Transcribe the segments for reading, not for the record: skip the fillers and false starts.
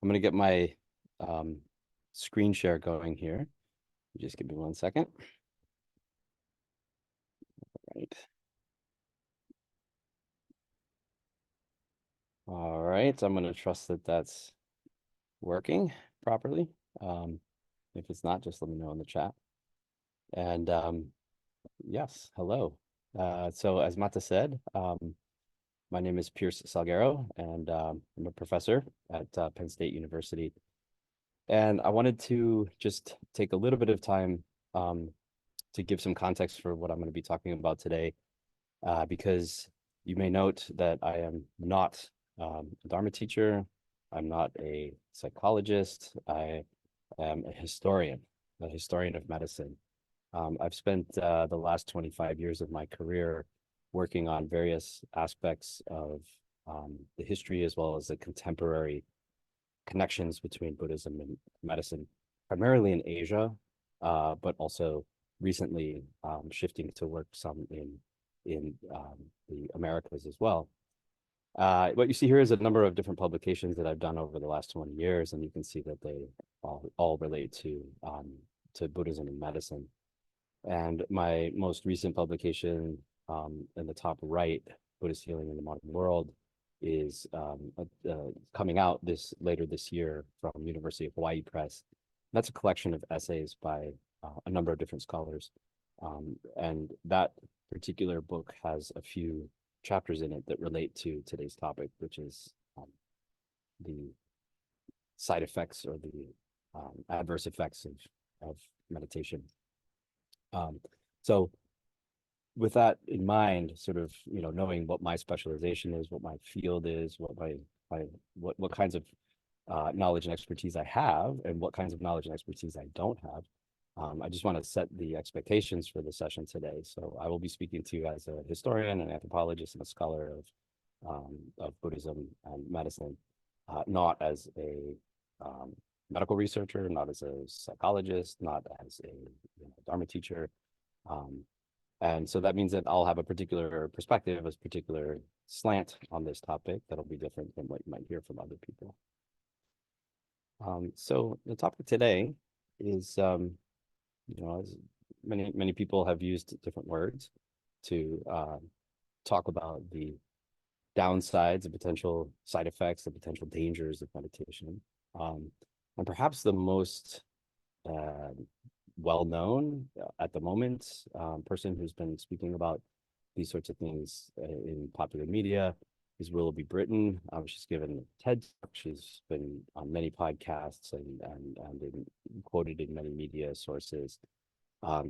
I'm going to get my um, screen share going here. Just give me 1 second. Right. All right. I'm going to trust that that's working properly. If it's not, just let me know in the chat. And yes, hello. So as Mata said, my name is Pierce Salguero, and I'm a professor at Penn State University. And I wanted to just take a little bit of time to give some context for what I'm going to be talking about today, because you may note that I am not a Dharma teacher. I'm not a psychologist. I am a historian of medicine. I've spent the last 25 years of my career working on various aspects of the history as well as the contemporary connections between Buddhism and medicine, primarily in Asia, but also recently shifting to work some in the Americas as well. What you see here is a number of different publications that I've done over the last 20 years, and you can see that they all relate to Buddhism and medicine. And my most recent publication in the top right, Buddhist Healing in the Modern World, is coming out later this year from University of Hawaii Press. That's a collection of essays by a number of different scholars. And that particular book has a few chapters in it that relate to today's topic, which is the side effects or the adverse effects of meditation. So with that in mind, sort of, knowing what my specialization is, what my field is, what kinds of knowledge and expertise I have, and what kinds of knowledge and expertise I don't have, I just want to set the expectations for the session today. So I will be speaking to you as a historian, an anthropologist, and a scholar of Buddhism and medicine, not as a medical researcher, not as a psychologist, not as a Dharma teacher. And so that means that I'll have a particular perspective, a particular slant on this topic that'll be different than what you might hear from other people. So the topic today is, as many people have used different words to talk about the downsides, the potential side effects, the potential dangers of meditation. And perhaps the most well-known at the moment person who's been speaking about these sorts of things in popular media is Willoughby Britton. She's given a TED Talk. She's been on many podcasts and quoted in many media sources,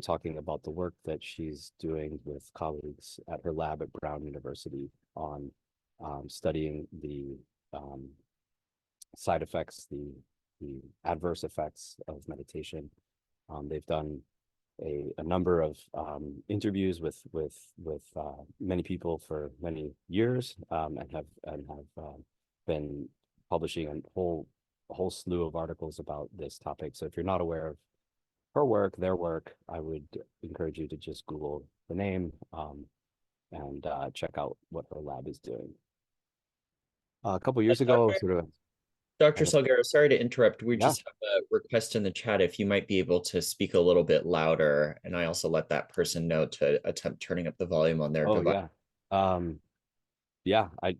talking about the work that she's doing with colleagues at her lab at Brown University on studying the side effects, the adverse effects of meditation. They've done a number of interviews with many people for many years, and have been publishing a whole slew of articles about this topic. So if you're not aware of her work, their work, I would encourage you to just Google the name and check out what her lab is doing. A couple years ago, sort of. Dr. Salguero, sorry to interrupt. We Yeah. just have a request in the chat if you might be able to speak a little bit louder, and I also let that person know to attempt turning up the volume on their Oh device. yeah. Yeah, I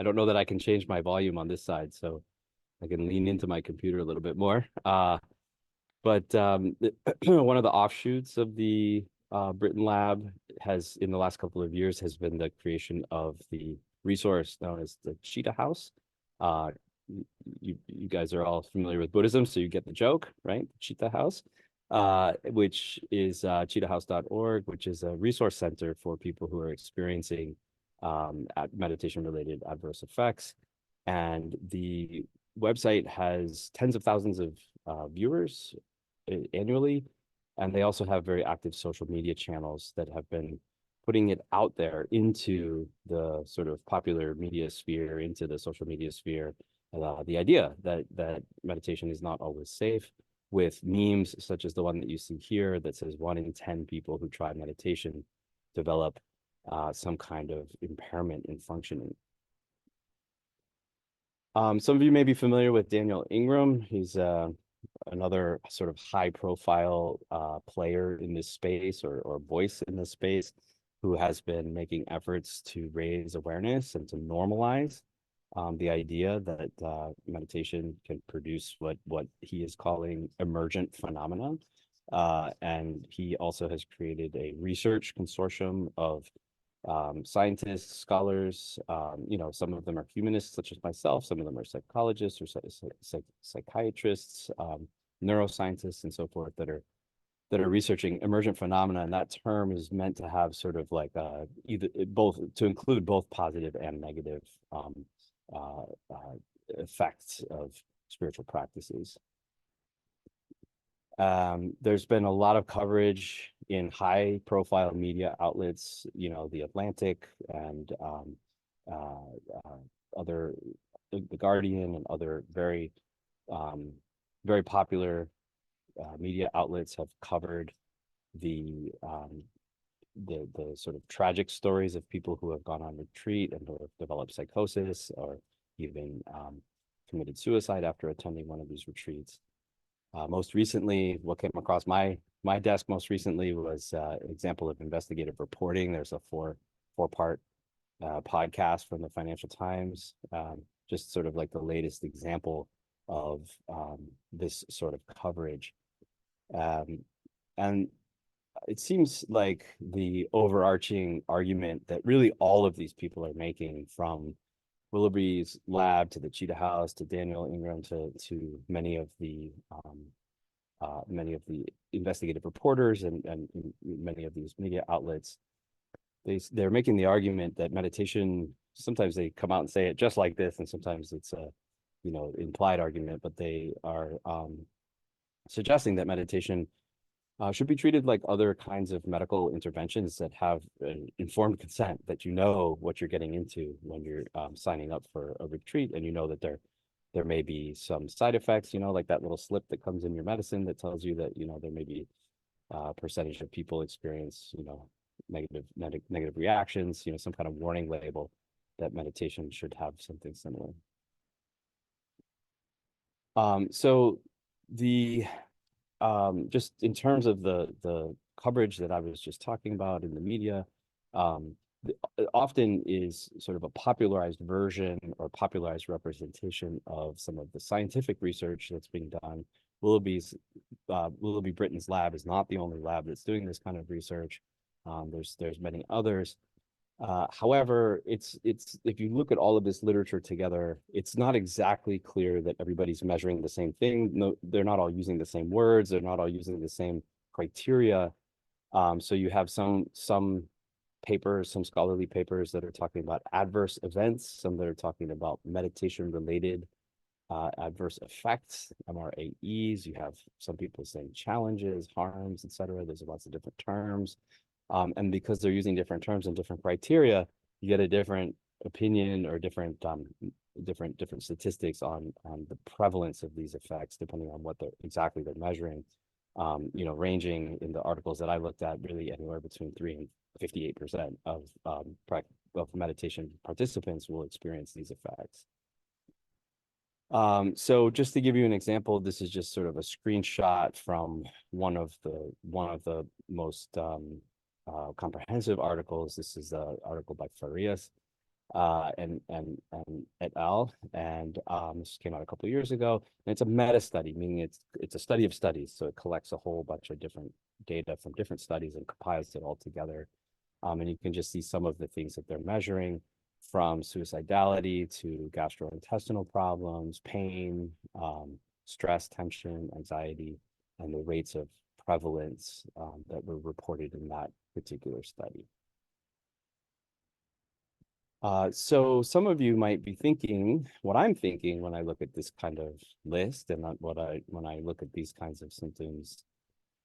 don't know that I can change my volume on this side, so I can lean into my computer a little bit more. But one of the offshoots of the Britton Lab has, in the last couple of years, has been the creation of the resource known as the Cheetah House. You guys are all familiar with Buddhism, so you get the joke, right? Cheetah House, which is cheetahhouse.org, which is a resource center for people who are experiencing meditation-related adverse effects. And the website has tens of thousands of viewers annually, and they also have very active social media channels that have been putting it out there into the sort of popular media sphere, into the social media sphere. The idea that meditation is not always safe, with memes such as the one that you see here that says 1 in 10 people who try meditation develop some kind of impairment in functioning. Some of you may be familiar with Daniel Ingram. He's another sort of high profile player in this space or voice in this space who has been making efforts to raise awareness and to normalize the idea that meditation can produce what he is calling emergent phenomena. And he also has created a research consortium of scientists, scholars, some of them are humanists, such as myself, some of them are psychologists or psychiatrists, neuroscientists, and so forth that are researching emergent phenomena. And that term is meant to have sort of like either both to include both positive and negative uh, uh, effects of spiritual practices. There's been a lot of coverage in high profile media outlets, The Atlantic and other, The Guardian and other um, very popular media outlets have covered the the sort of tragic stories of people who have gone on retreat and who have developed psychosis or even committed suicide after attending one of these retreats. Most recently, what came across my desk most recently was an example of investigative reporting. There's a four-part podcast from the Financial Times, just sort of like the latest example of this sort of coverage. And it seems like the overarching argument that really all of these people are making, from Willoughby's lab to the Cheetah House to Daniel Ingram to many of the investigative reporters and many of these media outlets, they're making the argument that meditation, sometimes they come out and say it just like this, and sometimes it's a implied argument, but they are suggesting that meditation should be treated like other kinds of medical interventions that have an informed consent, that what you're getting into when you're signing up for a retreat, and that there may be some side effects, like that little slip that comes in your medicine that tells you that there may be a percentage of people experience negative reactions, some kind of warning label, that meditation should have something similar. So the just in terms of the coverage that I was just talking about in the media, it often is sort of a popularized version or popularized representation of some of the scientific research that's being done. Willoughby Britton's lab is not the only lab that's doing this kind of research. There's many others. However, it's if you look at all of this literature together, it's not exactly clear that everybody's measuring the same thing. No, they're not all using the same words. They're not all using the same criteria. So you have some papers, some scholarly papers that are talking about adverse events, some that are talking about meditation-related adverse effects, MRAEs. You have some people saying challenges, harms, etc. There's lots of different terms. And because they're using different terms and different criteria, you get a different opinion or different statistics on the prevalence of these effects, depending on what they're measuring. Ranging in the articles that I looked at, really anywhere between 3 and 58% of meditation participants will experience these effects. So just to give you an example, this is just sort of a screenshot from one of the most comprehensive articles. This is an article by Farias and et al. And this came out a couple of years ago. And it's a meta study, meaning it's a study of studies. So it collects a whole bunch of different data from different studies and compiles it all together. And you can just see some of the things that they're measuring, from suicidality to gastrointestinal problems, pain, stress, tension, anxiety, and the rates of prevalence that were reported in that particular study. So some of you might be thinking what I'm thinking when I look at this kind of list, and when I look at these kinds of symptoms.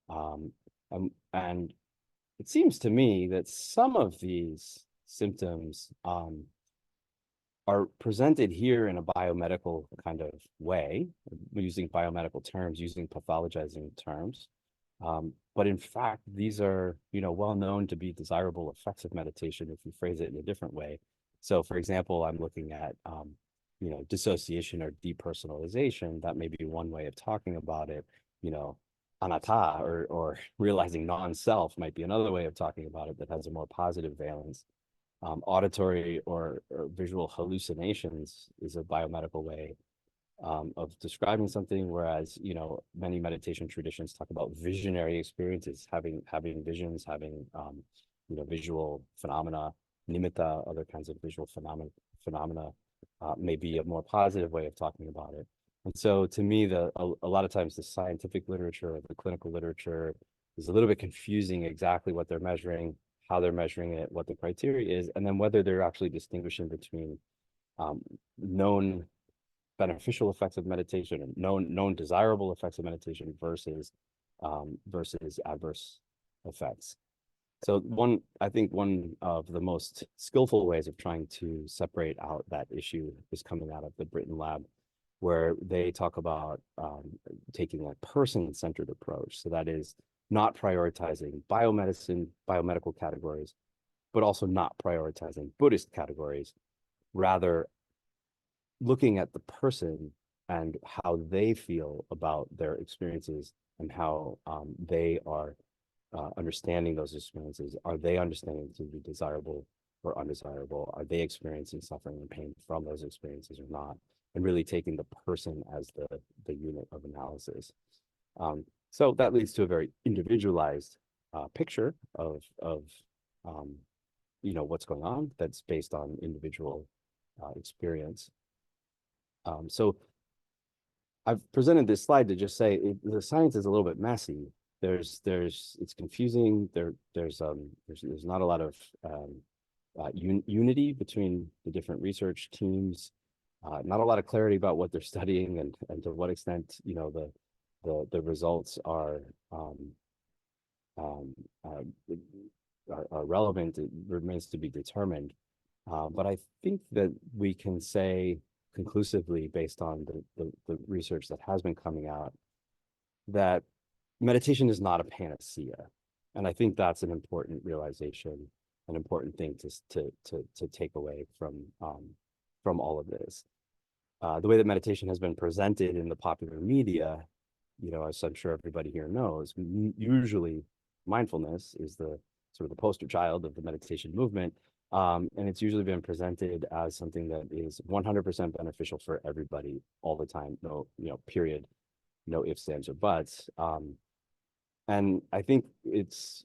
And it seems to me that some of these symptoms are presented here in a biomedical kind of way, using biomedical terms, using pathologizing terms. But in fact, these are, well known to be desirable effects of meditation if you phrase it in a different way. So for example, I'm looking at dissociation or depersonalization, that may be one way of talking about it. Anatta or realizing non-self might be another way of talking about it that has a more positive valence. Auditory or visual hallucinations is a biomedical way of describing something, whereas many meditation traditions talk about visionary experiences, having visions, having visual phenomena, nimitta, other kinds of visual phenomena may be a more positive way of talking about it. And so to me, a lot of times the scientific literature or the clinical literature is a little bit confusing exactly what they're measuring, how they're measuring it, what the criteria is, and then whether they're actually distinguishing between known beneficial effects of meditation or known desirable effects of meditation versus adverse effects. So I think one of the most skillful ways of trying to separate out that issue is coming out of the Britain lab, where they talk about taking a person-centered approach. So that is not prioritizing biomedical categories, but also not prioritizing Buddhist categories, rather looking at the person and how they feel about their experiences and how they are understanding those experiences. Are they understanding to be desirable or undesirable? Are they experiencing suffering and pain from those experiences or not? And really taking the person as the unit of analysis. So that leads to a very individualized picture of what's going on that's based on individual experience. So I've presented this slide to just say the science is a little bit messy. It's confusing. There's not a lot of unity between the different research teams. Not a lot of clarity about what they're studying and to what extent the results are relevant. It remains to be determined. But I think that we can say conclusively, based on the research that has been coming out, that meditation is not a panacea. And I think that's an important realization, an important thing to take away from all of this. The way that meditation has been presented in the popular media, as I'm sure everybody here knows, usually mindfulness is the sort of the poster child of the meditation movement. And it's usually been presented as something that is 100% beneficial for everybody all the time. No, period. No ifs, ands, or buts. And I think it's,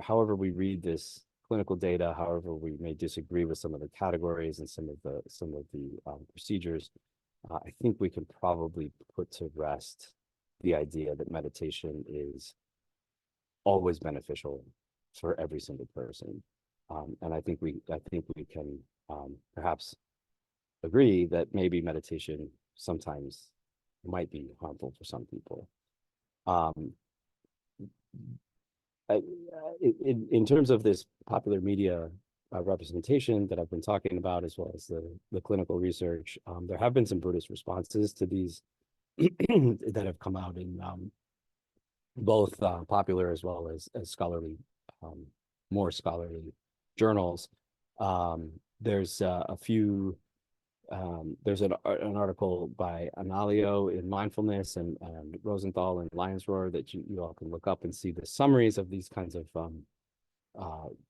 however we read this clinical data, however we may disagree with some of the categories and some of the procedures, I think we can probably put to rest the idea that meditation is always beneficial for every single person. And I think we can perhaps agree that maybe meditation sometimes might be harmful for some people. In terms of this popular media representation that I've been talking about, as well as the clinical research, there have been some Buddhist responses to these that have come out in both popular as well as scholarly, more scholarly journals. There's a few. There's an article by Analio in Mindfulness and Rosenthal in Lion's Roar that you all can look up and see the summaries of these kinds of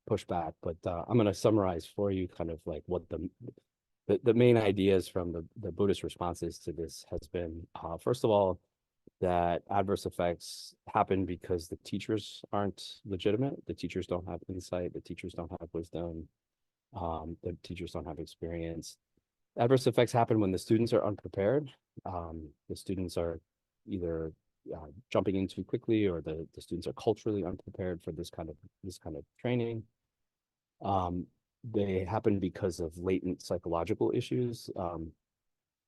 pushback. But I'm going to summarize for you kind of like what the main ideas from the Buddhist responses to this has been. First of all, that adverse effects happen because the teachers aren't legitimate. The teachers don't have insight. The teachers don't have wisdom. The teachers don't have experience. Adverse effects happen when the students are unprepared. The students are either jumping in too quickly, or the students are culturally unprepared for this kind of training. They happen because of latent psychological issues.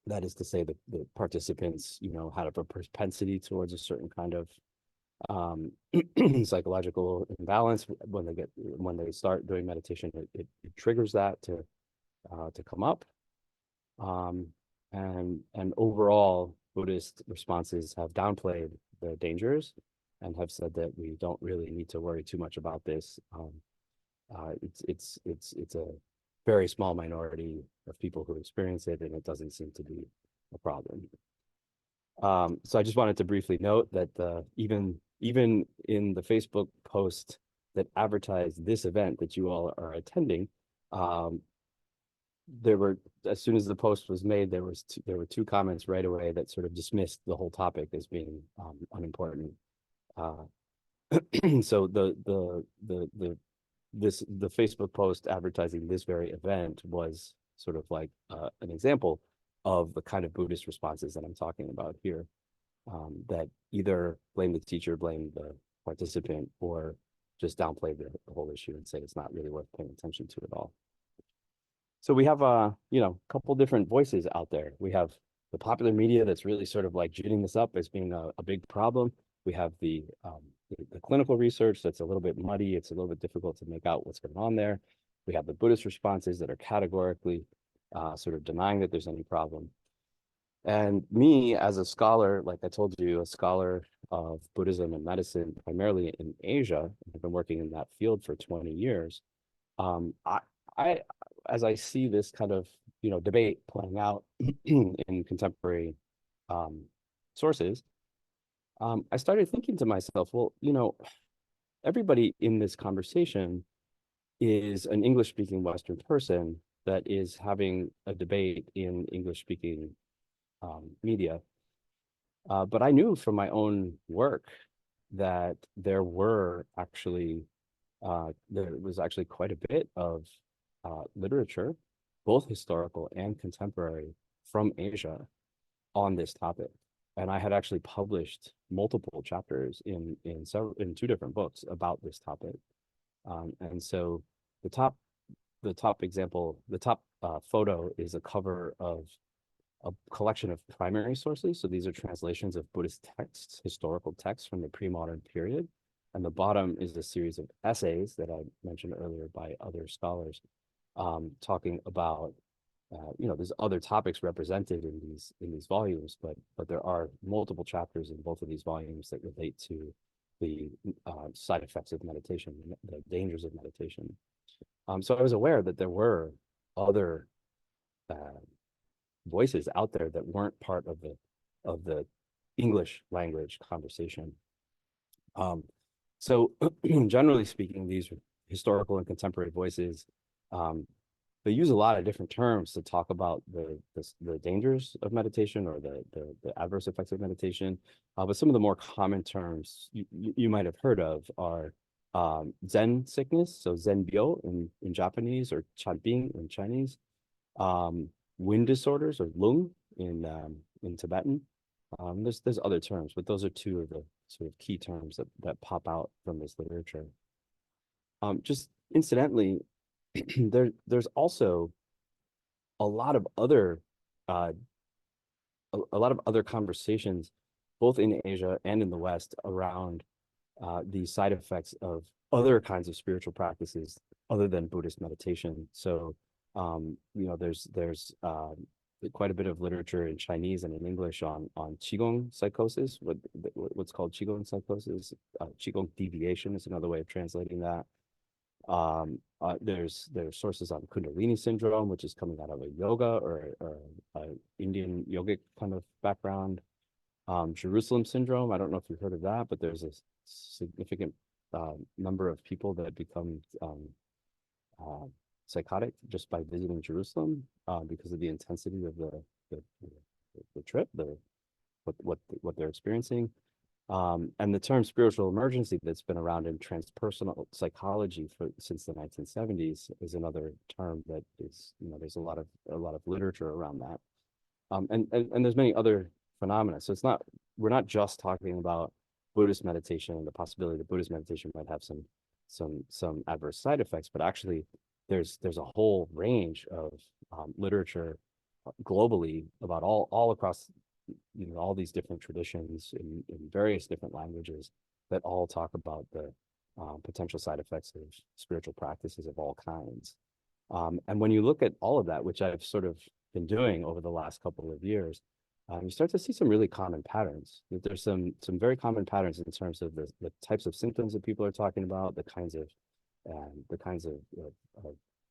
That is to say, the participants, had a propensity towards a certain kind of psychological imbalance. When they start doing meditation, it triggers that to come up. And overall, Buddhist responses have downplayed the dangers and have said that we don't really need to worry too much about this. It's very small minority of people who experience it, and it doesn't seem to be a problem. So I just wanted to briefly note that even in the Facebook post that advertised this event that you all are attending, there were, as soon as the post was made, there were two comments right away that sort of dismissed the whole topic as being unimportant. So the Facebook post advertising this very event was sort of like an example of the kind of Buddhist responses that I'm talking about here, that either blame the teacher, blame the participant, or just downplay the whole issue and say it's not really worth paying attention to at all. So we have a couple different voices out there. We have the popular media that's really sort of like ginning this up as being a big problem. We have the clinical research that's a little bit muddy. It's a little bit difficult to make out what's going on there. We have the Buddhist responses that are categorically sort of denying that there's any problem. And me as a scholar, like I told you, a scholar of Buddhism and medicine, primarily in Asia, I've been working in that field for 20 years. I as I see this kind of debate playing out in contemporary sources, I started thinking to myself, well, everybody in this conversation is an English-speaking Western person that is having a debate in English-speaking media. But I knew from my own work that there was actually quite a bit of literature, both historical and contemporary, from Asia on this topic. And I had actually published multiple chapters in two different books about this topic. And so the top photo is a cover of a collection of primary sources. So these are translations of Buddhist texts, historical texts from the pre-modern period. And the bottom is a series of essays that I mentioned earlier by other scholars, talking about there's other topics represented in these volumes, but there are multiple chapters in both of these volumes that relate to the side effects of meditation, the dangers of meditation. So I was aware that there were other voices out there that weren't part of the English language conversation. So generally speaking, these historical and contemporary voices, they use a lot of different terms to talk about the dangers of meditation or the adverse effects of meditation. But some of the more common terms you might have heard of are Zen sickness, so Zenbyo in Japanese, or Chanbing in Chinese, wind disorders, or lung in Tibetan. There's other terms, but those are two of the sort of key terms that pop out from this literature. Just incidentally, there's also a lot of other conversations, both in Asia and in the West, around the side effects of other kinds of spiritual practices other than Buddhist meditation. So there's quite a bit of literature in Chinese and in English on Qigong psychosis, what's called Qigong psychosis. Qigong deviation is another way of translating that. There's sources on Kundalini syndrome, which is coming out of a yoga or Indian yogic kind of background. Jerusalem syndrome, I don't know if you've heard of that, but there's a significant number of people that become psychotic just by visiting Jerusalem because of the intensity of the trip, what they're experiencing. And the term spiritual emergency that's been around in transpersonal psychology since the 1970s is another term that is, there's a lot of literature around that. And there's many other phenomena. So we're not just talking about Buddhist meditation and the possibility that Buddhist meditation might have some adverse side effects, but actually there's a whole range of literature globally about all across all these different traditions in various different languages that all talk about the potential side effects of spiritual practices of all kinds. And when you look at all of that, which I've sort of been doing over the last couple of years, you start to see some really common patterns. There's some very common patterns in terms of the types of symptoms that people are talking about, the kinds of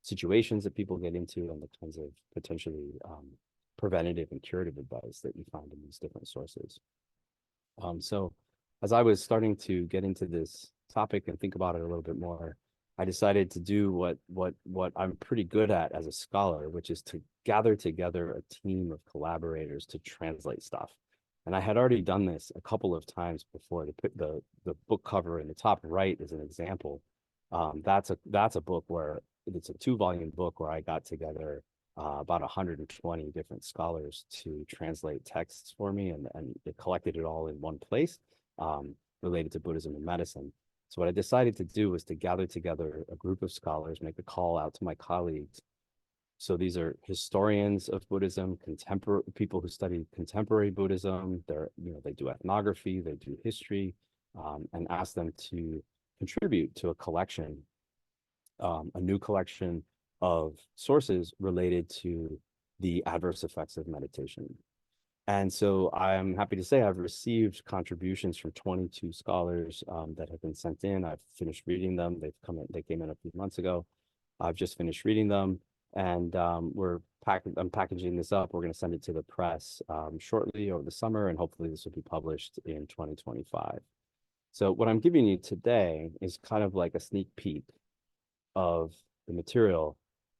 situations that people get into and the kinds of potentially preventative and curative advice that you find in these different sources. So as I was starting to get into this topic and think about it a little bit more, I decided to do what I'm pretty good at as a scholar, which is to gather together a team of collaborators to translate stuff. And I had already done this a couple of times before. The book cover in the top right is an example. That's a book where it's a 2-volume book where I got together about 120 different scholars to translate texts for me, and it collected it all in one place, related to Buddhism and medicine. So what I decided to do was to gather together a group of scholars, make a call out to my colleagues. So these are historians of Buddhism, contemporary people who study contemporary Buddhism. They do ethnography, they do history, and ask them to contribute to a collection, a new collection of sources related to the adverse effects of meditation. And so I'm happy to say I've received contributions from 22 scholars that have been sent in. I've finished reading them. They came in a few months ago. I've just finished reading them, and I'm packaging this up. We're going to send it to the press shortly over the summer, and hopefully this will be published in 2025. So what I'm giving you today is kind of like a sneak peek of the material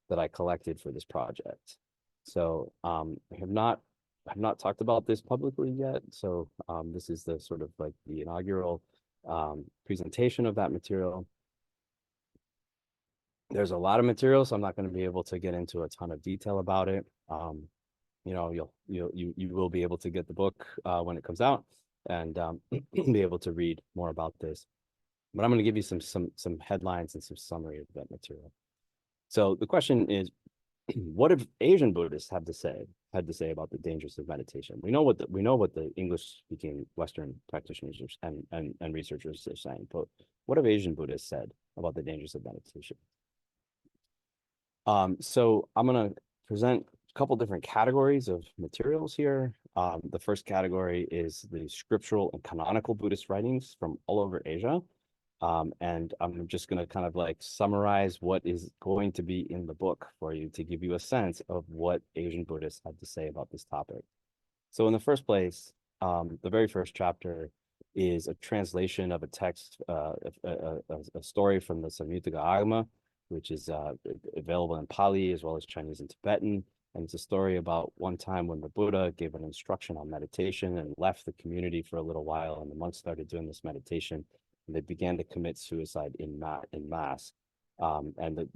that I collected for this project. So I have not talked about this publicly yet. So this is the sort of like the inaugural presentation of that material. There's a lot of material, so I'm not going to be able to get into a ton of detail about it. You will be able to get the book when it comes out, and be able to read more about this. But I'm going to give you some headlines and some summary of that material. So the question is, what have Asian Buddhists had to say about the dangers of meditation? We know what the English-speaking Western practitioners and researchers are saying, but what have Asian Buddhists said about the dangers of meditation? So I'm going to present a couple different categories of materials here. The first category is the scriptural and canonical Buddhist writings from all over Asia. And I'm just going to kind of like summarize what is going to be in the book for you to give you a sense of what Asian Buddhists had to say about this topic. So in the first place, the very first chapter is a translation of a text, a story from the Samyutta Agama, which is available in Pali as well as Chinese and Tibetan. And it's a story about one time when the Buddha gave an instruction on meditation and left the community for a little while, and the monks started doing this meditation. They began to commit suicide in mass. And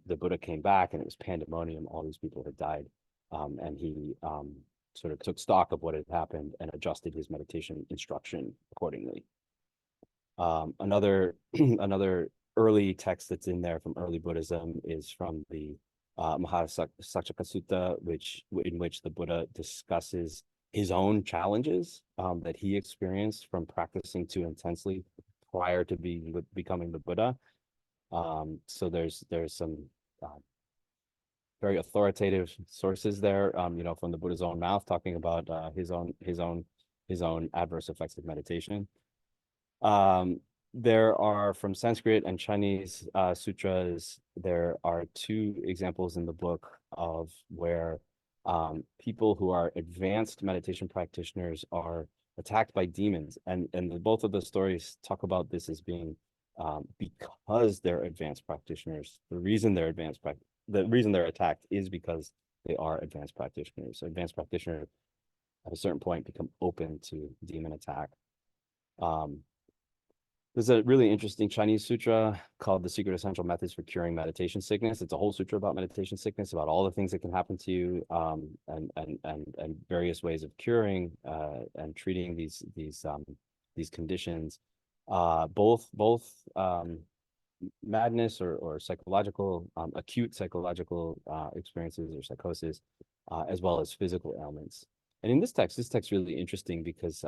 the Buddha came back, and it was pandemonium. All these people had died. And he sort of took stock of what had happened and adjusted his meditation instruction accordingly. Another early text that's in there from early Buddhism is from the Mahasakchaka Sutta, in which the Buddha discusses his own challenges that he experienced from practicing too intensely prior to becoming the Buddha. So there's some very authoritative sources there, from the Buddha's own mouth, talking about his own adverse effects of meditation. There are, from Sanskrit and Chinese sutras, there are 2 examples in the book of where people who are advanced meditation practitioners are attacked by demons, and both of the stories talk about this as being because they're advanced practitioners. The reason they're attacked is because they are advanced practitioners. So advanced practitioners at a certain point become open to demon attack. There's a really interesting Chinese sutra called The Secret Essential Methods for Curing Meditation Sickness. It's a whole sutra about meditation sickness, about all the things that can happen to you, and various ways of curing and treating these conditions. Both madness or psychological, acute psychological experiences or psychosis, as well as physical ailments. And in this text really interesting because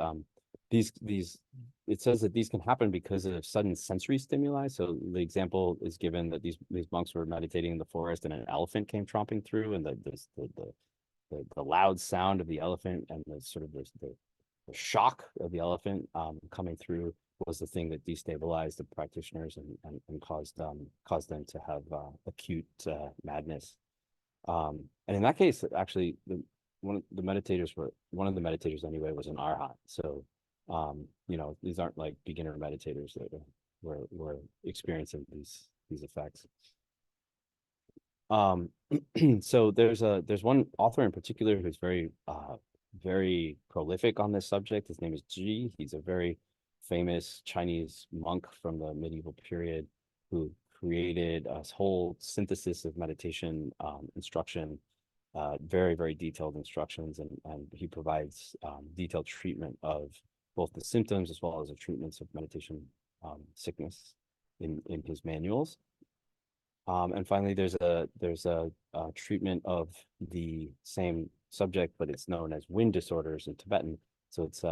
it says that these can happen because of sudden sensory stimuli. So the example is given that these monks were meditating in the forest, and an elephant came tromping through, and the loud sound of the elephant and the sort of the shock of the elephant coming through was the thing that destabilized the practitioners and caused them to have acute madness. And in that case, actually, one of the meditators anyway was an arhat. So, these aren't like beginner meditators that were experiencing these effects. So there's one author in particular who's very prolific on this subject. His name is Ji. He's a very famous Chinese monk from the medieval period who created a whole synthesis of meditation instruction, very detailed instructions, and he provides detailed treatment of both the symptoms as well as the treatments of meditation sickness in his manuals. And finally, there's a treatment of the same subject, but it's known as wind disorders in Tibetan. So it's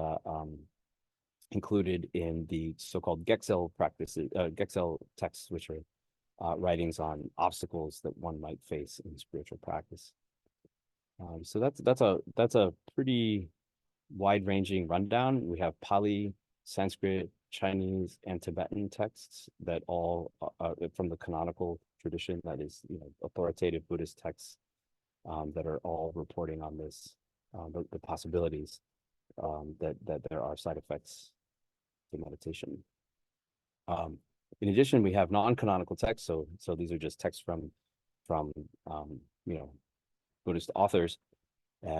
included in the so-called Gexel practices, Gexel texts, which are writings on obstacles that one might face in spiritual practice. So that's a pretty wide-ranging rundown. We have Pali, Sanskrit, Chinese, and Tibetan texts that all from the canonical tradition, that is, authoritative Buddhist texts that are all reporting on this, the possibilities that there are side effects to meditation. In addition, we have non-canonical texts. So these are just texts from Buddhist authors,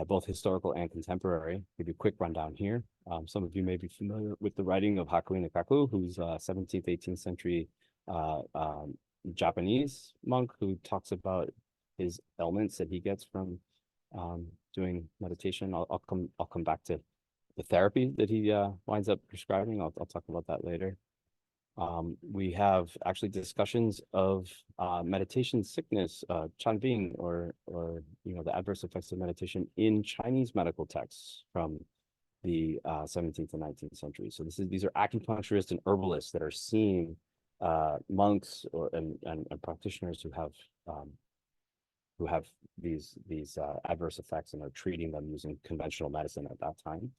both historical and contemporary. I'll give you a quick rundown here. Some of you may be familiar with the writing of Hakuin Kaku, who's 17th, 18th century Japanese monk who talks about his ailments that he gets from doing meditation. I'll come back to the therapy that he winds up prescribing. I'll talk about that later. We have actually discussions of meditation sickness, Chanbing, or the adverse effects of meditation in Chinese medical texts from the 17th and 19th century. So these are acupuncturists and herbalists that are seeing monks and practitioners who have these adverse effects and are treating them using conventional medicine at that time.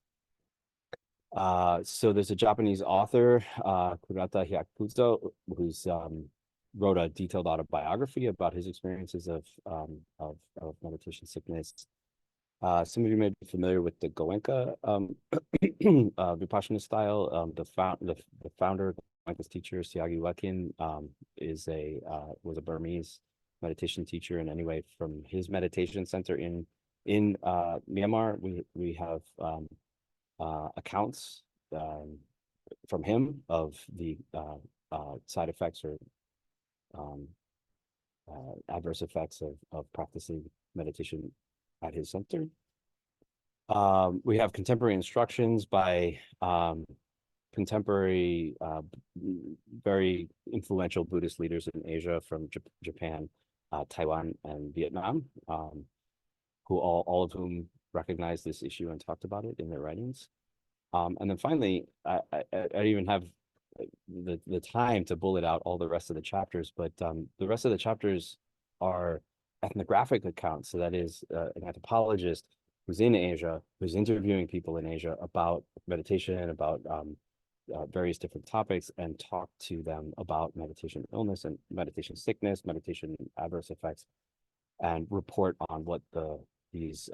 So there's a Japanese author, Kurata Hyakuzo, who's wrote a detailed autobiography about his experiences of meditation sickness. Some of you may be familiar with the Goenka Vipassana style. The founder, Goenka's teacher, Siagi Wekin, was a Burmese meditation teacher. And anyway, from his meditation center in Myanmar, we have accounts from him of the side effects or adverse effects of practicing meditation at his center. We have contemporary instructions by contemporary, very influential Buddhist leaders in Asia, from Japan, Taiwan, and Vietnam, who all of whom recognized this issue and talked about it in their writings. And then finally, I don't even have the time to bullet out all the rest of the chapters, but the rest of the chapters are ethnographic accounts. So that is an anthropologist who's in Asia, who's interviewing people in Asia about meditation, about various different topics, and talk to them about meditation illness and meditation sickness, meditation adverse effects, and report on what these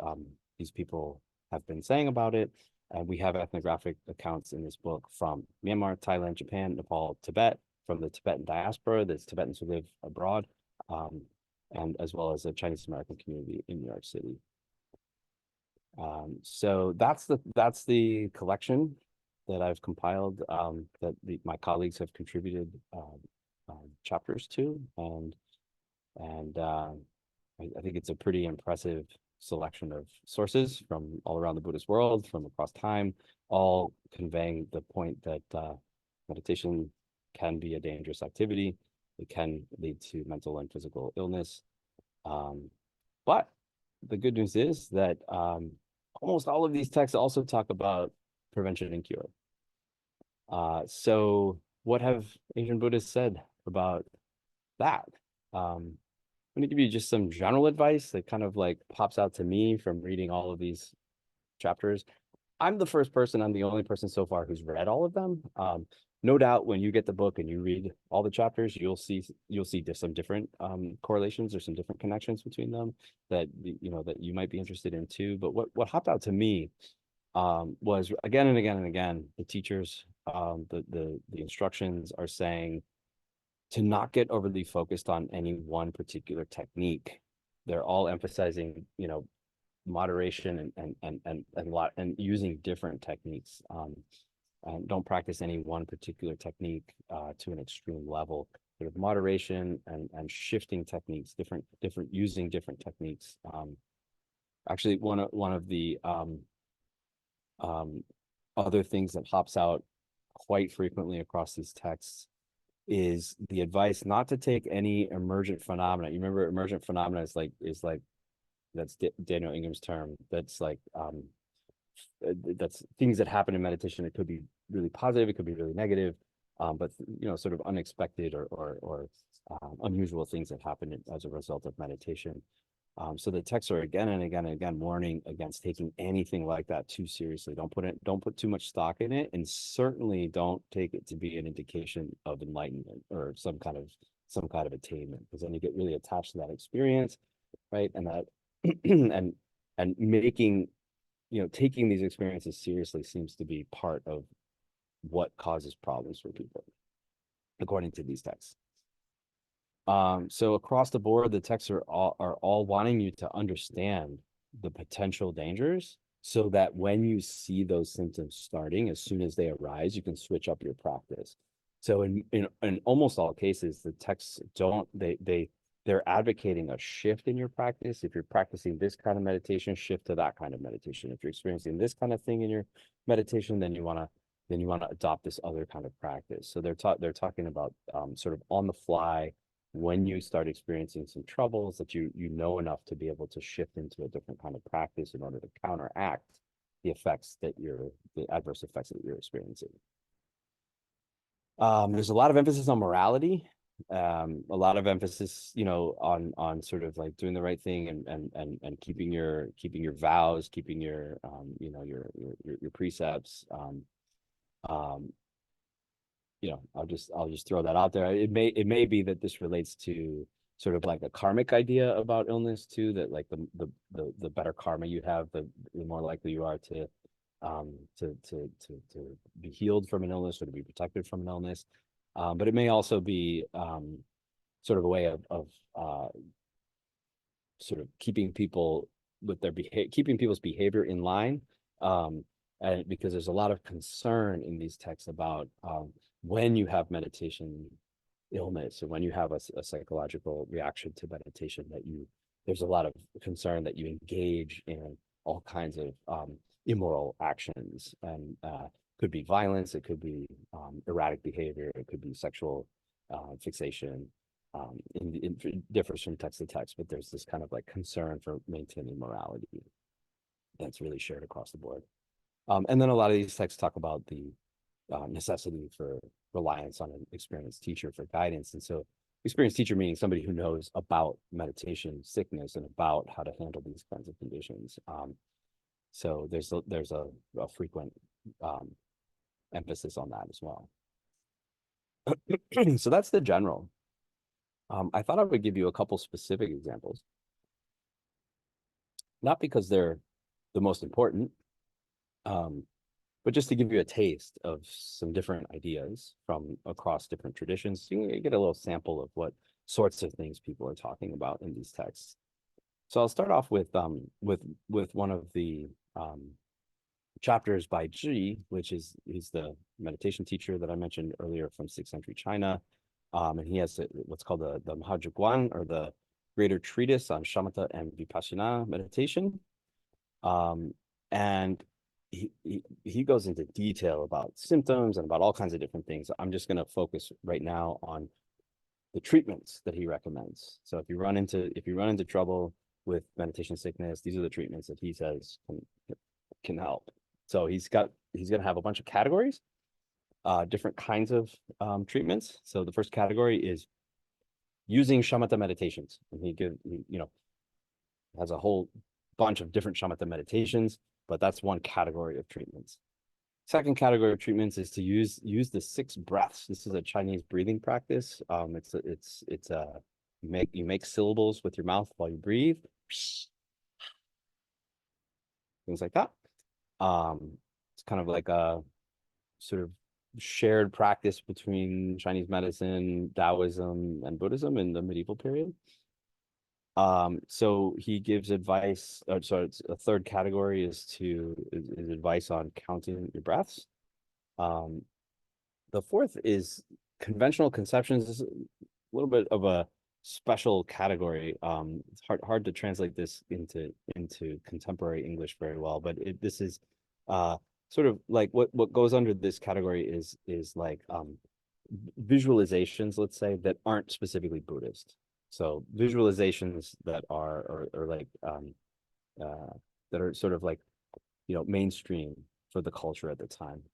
people have been saying about it. And we have ethnographic accounts in this book from Myanmar, Thailand, Japan, Nepal, Tibet, from the Tibetan diaspora, there's Tibetans who live abroad, and as well as a Chinese American community in New York City. So that's the collection that I've compiled, that my colleagues have contributed chapters to, and I think it's a pretty impressive selection of sources from all around the Buddhist world, from across time, all conveying the point that meditation can be a dangerous activity. It can lead to mental and physical illness. But the good news is that almost all of these texts also talk about prevention and cure. So what have Asian Buddhists said about that? Let me give you just some general advice that kind of like pops out to me from reading all of these chapters. I'm the only person so far who's read all of them. No doubt when you get the book and you read all the chapters, you'll see some different correlations or some different connections between them that that you might be interested in too. But what hopped out to me was again and again and again, the teachers, the instructions are saying to not get overly focused on any one particular technique. They're all emphasizing, moderation and using different techniques. And don't practice any one particular technique to an extreme level. Sort of moderation and shifting techniques, different using different techniques. Actually, one of the other things that hops out quite frequently across these texts is the advice not to take any emergent phenomena. You remember emergent phenomena is like that's Daniel Ingham's term. That's things that happen in meditation. It could be really positive, it could be really negative, but sort of unexpected or unusual things that happen as a result of meditation. So the texts are again and again and again warning against taking anything like that too seriously. Don't put too much stock in it, and certainly don't take it to be an indication of enlightenment or some kind of attainment, because then you get really attached to that experience, right? And that and making taking these experiences seriously seems to be part of what causes problems for people, according to these texts. So across the board, the texts are all wanting you to understand the potential dangers, so that when you see those symptoms starting, as soon as they arise, you can switch up your practice. So in almost all cases, the texts they're advocating a shift in your practice. If you're practicing this kind of meditation, shift to that kind of meditation. If you're experiencing this kind of thing in your meditation, then you want to adopt this other kind of practice. So they're talking about sort of on the fly, when you start experiencing some troubles, that you know enough to be able to shift into a different kind of practice in order to counteract the adverse effects that you're experiencing. There's a lot of emphasis on morality, a lot of emphasis, on sort of like doing the right thing and keeping your vows, keeping your your precepts. I'll just throw that out there. It may be that this relates to sort of like a karmic idea about illness too, that like the better karma you have, the more likely you are to be healed from an illness or to be protected from an illness. But it may also be sort of a way of sort of keeping people with keeping people's behavior in line. And because there's a lot of concern in these texts about when you have meditation illness, or when you have a psychological reaction to meditation, there's a lot of concern that you engage in all kinds of immoral actions, and could be violence, it could be erratic behavior, it could be sexual fixation. It differs from text to text, but there's this kind of like concern for maintaining morality that's really shared across the board. And then a lot of these texts talk about the necessity for reliance on an experienced teacher for guidance. And so experienced teacher meaning somebody who knows about meditation sickness and about how to handle these kinds of conditions. So there's a frequent emphasis on that as well. So that's the general. I thought I would give you a couple specific examples, not because they're the most important, but just to give you a taste of some different ideas from across different traditions. You can get a little sample of what sorts of things people are talking about in these texts. So I'll start off with one of the chapters by Zhi, he's the meditation teacher that I mentioned earlier from 6th century China. And he has what's called the Mahajugwan, or the Greater Treatise on Shamatha and Vipassana meditation. And he goes into detail about symptoms and about all kinds of different things. I'm just going to focus right now on the treatments that he recommends. So if you run into trouble with meditation sickness, these are the treatments that he says can help. So he's going to have a bunch of categories, different kinds of treatments. So the first category is using shamatha meditations, and he has a whole bunch of different shamatha meditations. but that's one category of treatments. Second category of treatments is to use the 6 breaths. This is a Chinese breathing practice. It's a you make syllables with your mouth while you breathe, things like that. It's kind of like a sort of shared practice between Chinese medicine, Taoism, and Buddhism in the medieval period. So he gives advice. So it's a third category is advice on counting your breaths. The fourth is conventional conceptions. This is a little bit of a special category. It's hard to translate this into contemporary English very well, but this is sort of like what goes under this category is like visualizations, let's say, that aren't specifically Buddhist. So visualizations that are or like that are sort of like mainstream for the culture at the time.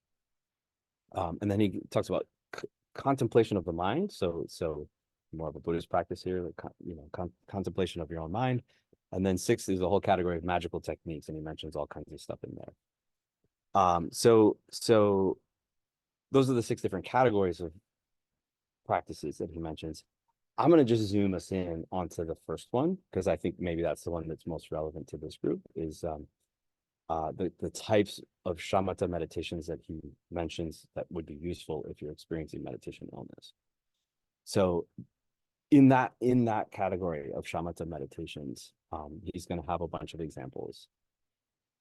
And then he talks about contemplation of the mind. So more of a Buddhist practice here, like contemplation of your own mind. And then 6 is a whole category of magical techniques, and he mentions all kinds of stuff in there. So those are the 6 different categories of practices that he mentions. I'm going to just zoom us in onto the first one, because I think maybe that's the one that's most relevant to this group, is the types of shamatha meditations that he mentions that would be useful if you're experiencing meditation illness. So in that category of shamatha meditations, he's going to have a bunch of examples.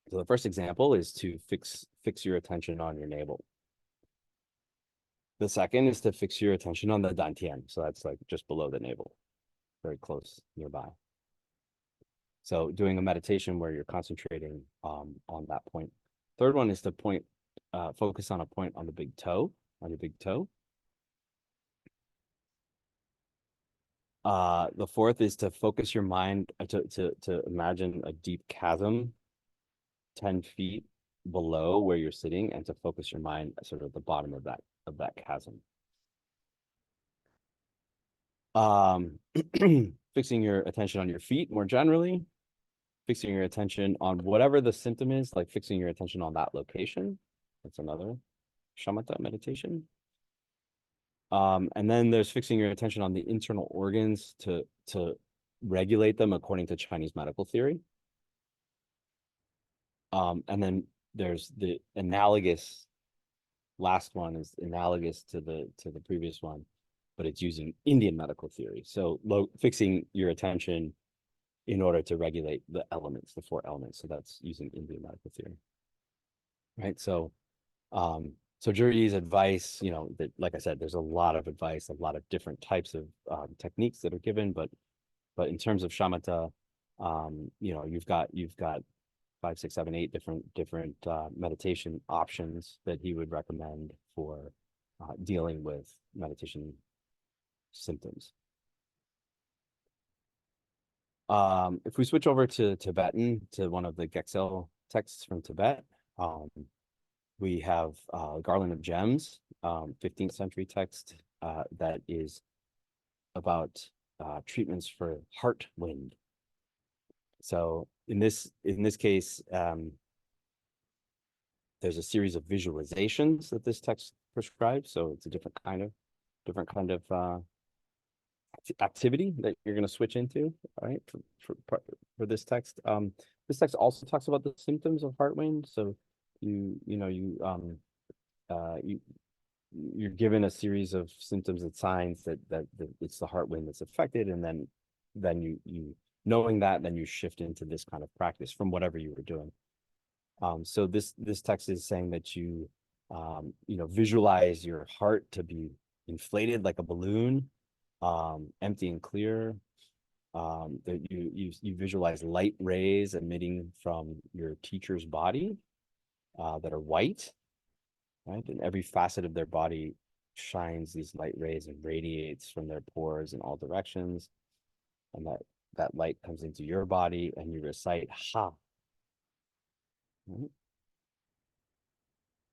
So the first example is to fix your attention on your navel. The second is to fix your attention on the dantian. So that's like just below the navel, very close nearby. So doing a meditation where you're concentrating on that point. Third one is to focus on a point on the big toe, on your big toe. The fourth is to focus your mind to imagine a deep chasm 10 feet below where you're sitting, and to focus your mind sort of at the bottom of that chasm. Fixing your attention on your feet more generally, fixing your attention on whatever the symptom is, like fixing your attention on that location. That's another shamatha meditation. And then there's fixing your attention on the internal organs to regulate them according to Chinese medical theory. And then there's the analogous, last one is analogous to the previous one, but it's using Indian medical theory. So fixing your attention in order to regulate the elements, the 4 elements. So that's using Indian medical theory. Right. So Juri's advice, that, like I said, there's a lot of advice, a lot of different types of techniques that are given, but in terms of shamatha, you've got 5, 6, 7, 8 different meditation options that he would recommend for dealing with meditation symptoms. If we switch over to Tibetan, to one of the Gexel texts from Tibet, we have Garland of Gems, 15th century text that is about treatments for heart wind. So in this case, there's a series of visualizations that this text prescribes. So it's a different kind of activity that you're going to switch into, right? For this text. This text also talks about the symptoms of heart wind. So you're given a series of symptoms and signs that it's the heart wind that's affected, and then you knowing that, then you shift into this kind of practice from whatever you were doing. So this text is saying that you visualize your heart to be inflated like a balloon, empty and clear. That you visualize light rays emitting from your teacher's body that are white, right? And every facet of their body shines these light rays and radiates from their pores in all directions. And that light comes into your body, and you recite Ha. Right?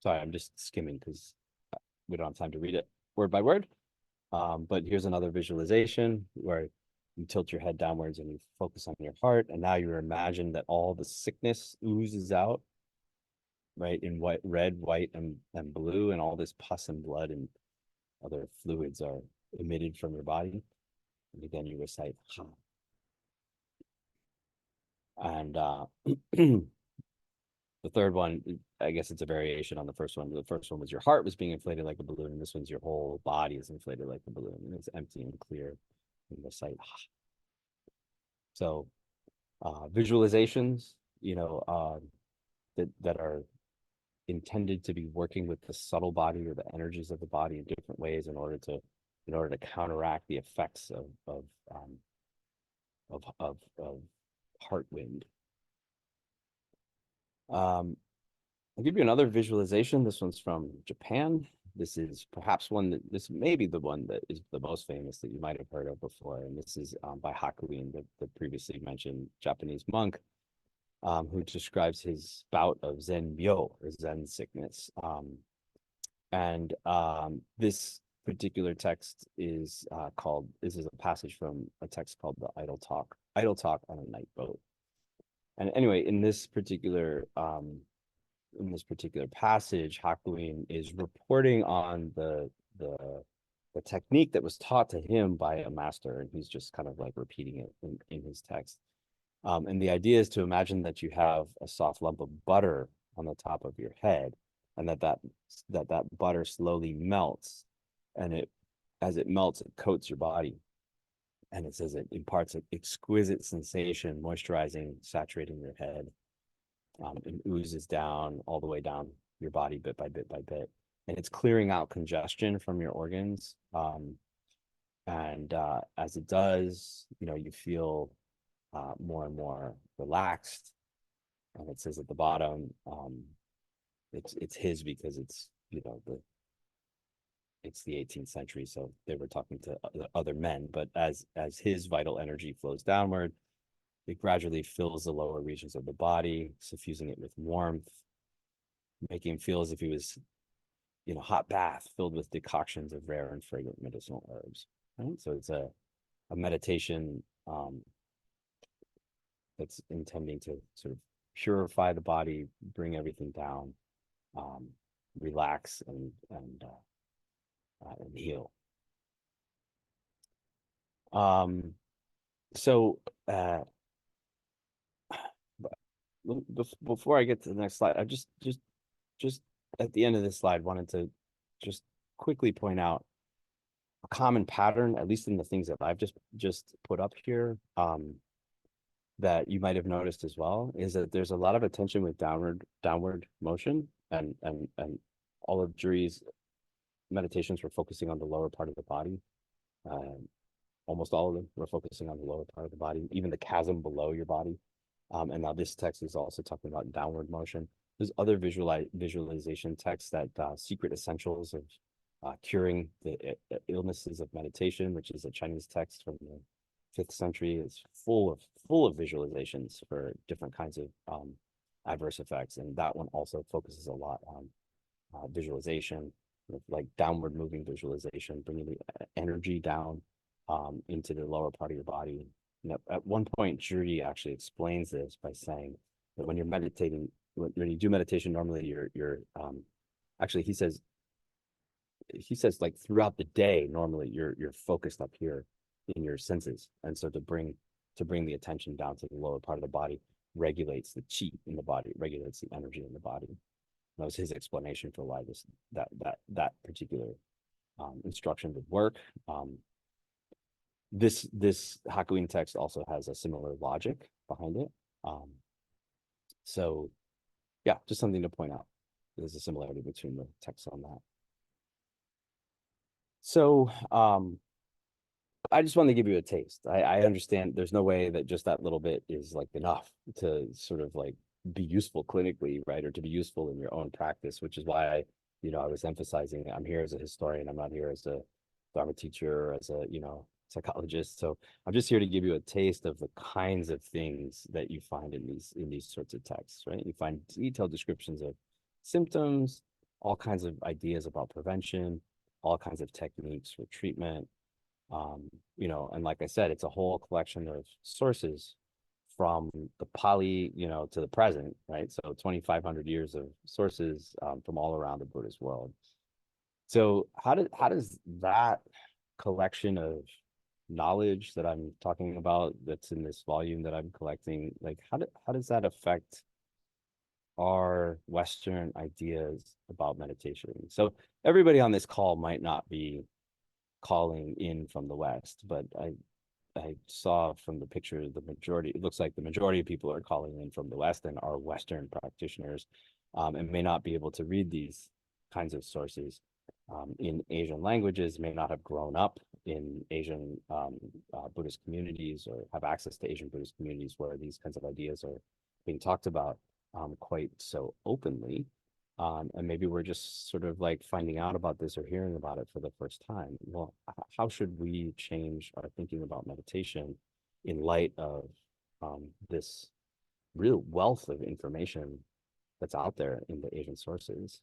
Sorry, I'm just skimming because we don't have time to read it word by word. But here's another visualization where you tilt your head downwards and you focus on your heart. And now you imagine that all the sickness oozes out right? In white, red, white, and blue, and all this pus and blood and other fluids are emitted from your body. And again, you recite ha. And the third one, I guess it's a variation on the first one. The first one was your heart was being inflated like a balloon, and this one's your whole body is inflated like a balloon, and it's empty and clear. And recite ha. So visualizations, that are intended to be working with the subtle body or the energies of the body in different ways in order to counteract the effects of heart wind. I'll give you another visualization. This one's from Japan. This is perhaps this may be the one that is the most famous that you might have heard of before. And this is by Hakuin, the previously mentioned Japanese monk, who describes his bout of Zen myo, or Zen sickness. And this particular text is this is a passage from a text called the Idle Talk on a Night Boat. And anyway, in this particular passage, Hakuin is reporting on the technique that was taught to him by a master, and he's just kind of like repeating it in his text. And the idea is to imagine that you have a soft lump of butter on the top of your head, and that butter slowly melts, and as it melts, it coats your body. And it says it imparts an exquisite sensation, moisturizing, saturating your head. And oozes down all the way down your body bit by bit by bit. And it's clearing out congestion from your organs. And as it does, you feel more and more relaxed. And it says at the bottom, it's his because it's the 18th century, so they were talking to other men. But as his vital energy flows downward, it gradually fills the lower regions of the body, suffusing it with warmth, making him feel as if he was hot bath filled with decoctions of rare and fragrant medicinal herbs. Right? So it's a meditation that's intending to sort of purify the body, bring everything down, relax, and heal. So before I get to the next slide, I just at the end of this slide wanted to just quickly point out a common pattern, at least in the things that I've just put up here, that you might have noticed as well, is that there's a lot of attention with downward motion, and all of Juri's meditations were focusing on the lower part of the body. Almost all of them were focusing on the lower part of the body, even the chasm below your body. And now this text is also talking about downward motion. There's other visualization texts that Secret Essentials of Curing the Illnesses of Meditation, which is a Chinese text from the 5th century. It's full of visualizations for different kinds of adverse effects. And that one also focuses a lot on visualization, like downward moving visualization, bringing the energy down into the lower part of your body. At one point, Juri actually explains this by saying that when you're meditating, when you do meditation, normally you're actually he says like throughout the day, normally you're focused up here in your senses, and so to bring the attention down to the lower part of the body regulates the chi in the body, regulates the energy in the body. That was his explanation for why that particular instruction would work. This Hakuin text also has a similar logic behind it. So yeah, just something to point out. There's a similarity between the texts on that. So I just wanted to give you a taste. I understand there's no way that just that little bit is like enough to sort of like be useful clinically, right? Or to be useful in your own practice, which is why I was emphasizing I'm here as a historian. I'm not here as a Dharma teacher or as a, psychologist. So I'm just here to give you a taste of the kinds of things that you find in these sorts of texts, right? You find detailed descriptions of symptoms, all kinds of ideas about prevention, all kinds of techniques for treatment. And like I said, it's a whole collection of sources from the Pali, to the present, right? So 2,500 years of sources from all around the Buddhist world. So how does that collection of knowledge that I'm talking about, that's in this volume that I'm collecting, like how does that affect our Western ideas about meditation? So everybody on this call might not be calling in from the West, but I saw from the picture it looks like the majority of people are calling in from the West and are Western practitioners, and may not be able to read these kinds of sources in Asian languages, may not have grown up in Asian Buddhist communities or have access to Asian Buddhist communities where these kinds of ideas are being talked about quite so openly. And maybe we're just sort of like finding out about this or hearing about it for the first time. Well, how should we change our thinking about meditation in light of this real wealth of information that's out there in the Asian sources?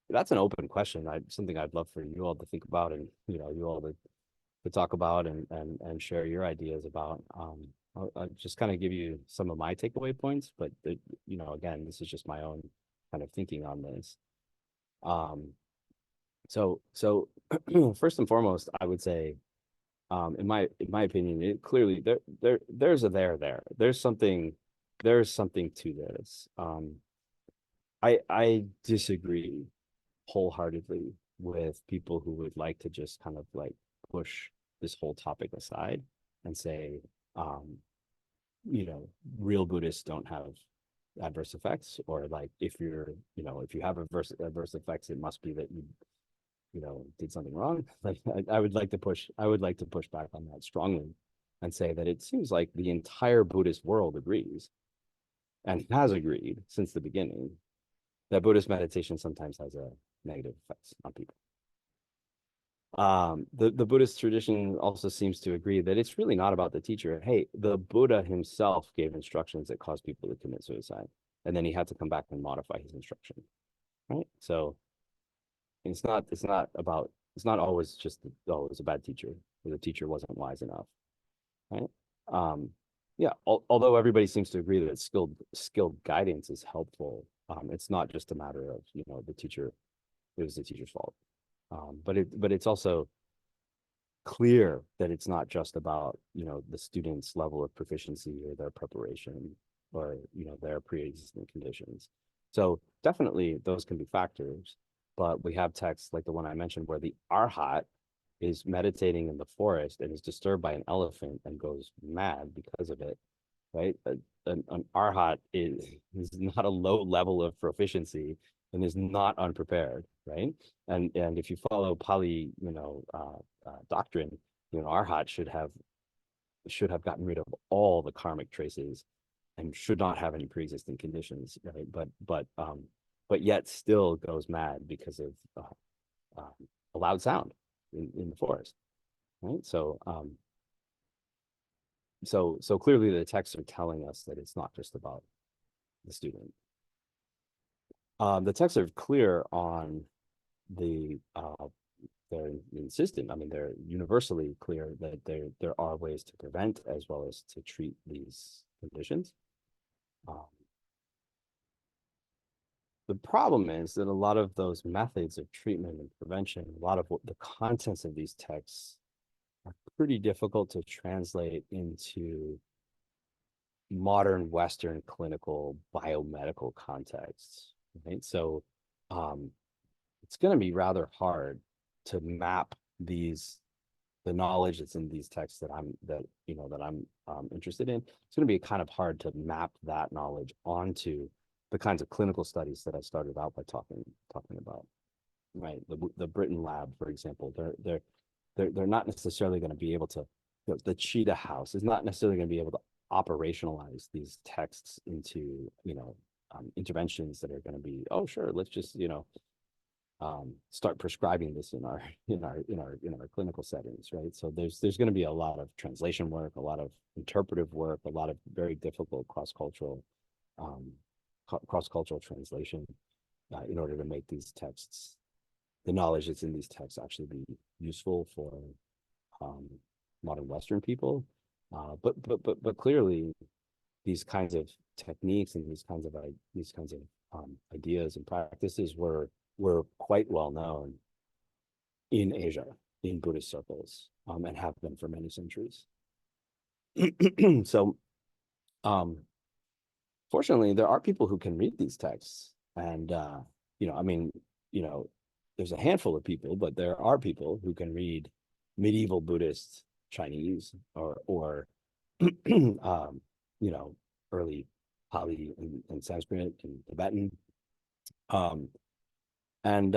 That's an open question. Something I'd love for you all to think about, and you all to talk about and share your ideas about. I'll just kind of give you some of my takeaway points, but again, this is just my own kind of thinking on this. So first and foremost, I would say, in my opinion, it clearly there's a there. There's something to this. I disagree wholeheartedly with people who would like to just kind of like push this whole topic aside and say, real Buddhists don't have adverse effects, or like if you have adverse effects, it must be that you did something wrong. Like I would like to push back on that strongly and say that it seems like the entire Buddhist world agrees and has agreed since the beginning that Buddhist meditation sometimes has a negative effects on people. The Buddhist tradition also seems to agree that it's really not about the teacher. Hey, the Buddha himself gave instructions that caused people to commit suicide, and then he had to come back and modify his instruction, right? So it's not always just it was a bad teacher, or the teacher wasn't wise enough, right? Yeah, although everybody seems to agree that skilled guidance is helpful, it's not just a matter of the teacher, it was the teacher's fault. But it's also clear that it's not just about the student's level of proficiency or their preparation or their pre-existing conditions. So definitely those can be factors, but we have texts like the one I mentioned where the arhat is meditating in the forest and is disturbed by an elephant and goes mad because of it, right? An arhat is not a low level of proficiency and is not unprepared, right? And if you follow Pali, doctrine, arhat should have gotten rid of all the karmic traces and should not have any pre-existing conditions, right? But yet still goes mad because of a loud sound in the forest, right? So clearly the texts are telling us that it's not just about the student. The texts are clear on they're insistent. I mean, they're universally clear that there are ways to prevent as well as to treat these conditions. The problem is that a lot of those methods of treatment and prevention, a lot of the contents of these texts are pretty difficult to translate into modern Western clinical biomedical contexts, right? So it's going to be rather hard to map the knowledge that's in these texts that I'm interested in. It's going to be kind of hard to map that knowledge onto the kinds of clinical studies that I started out by talking about, right? The Britain lab, for example, they're not necessarily going to be able to, the Cheetah House is not necessarily going to be able to operationalize these texts into interventions that are going to be, oh sure, let's just start prescribing this in our clinical settings, right? So there's going to be a lot of translation work, a lot of interpretive work, a lot of very difficult cross-cultural translation in order to make these texts, the knowledge that's in these texts, actually be useful for modern Western people. But clearly these kinds of techniques and these kinds of ideas and practices were quite well known in Asia, in Buddhist circles, and have been for many centuries. So, um, fortunately, there are people who can read these texts, and I mean, you know, there's a handful of people, but there are people who can read medieval Buddhist Chinese or you know, early Pali and Sanskrit and Tibetan. Um, and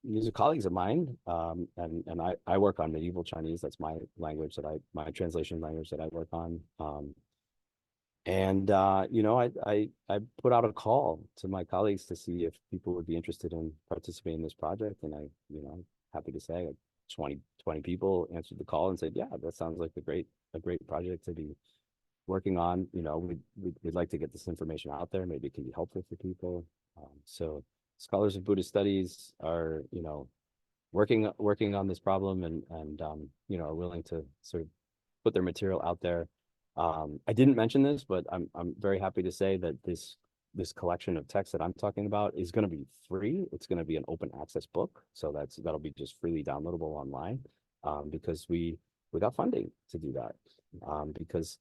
these are colleagues of mine. And I work on medieval Chinese. That's my language my translation language that I work on. And I put out a call to my colleagues to see if people would be interested in participating in this project. And happy to say 20 people answered the call and said, yeah, that sounds like a great project to be working on. We'd like to get this information out there. Maybe it can be helpful for people. So scholars of Buddhist studies are, working on this problem and are willing to sort of put their material out there. I didn't mention this, but I'm very happy to say that this collection of texts that I'm talking about is going to be free. It's going to be an open access book, so that'll be just freely downloadable online, because we got funding to do that, because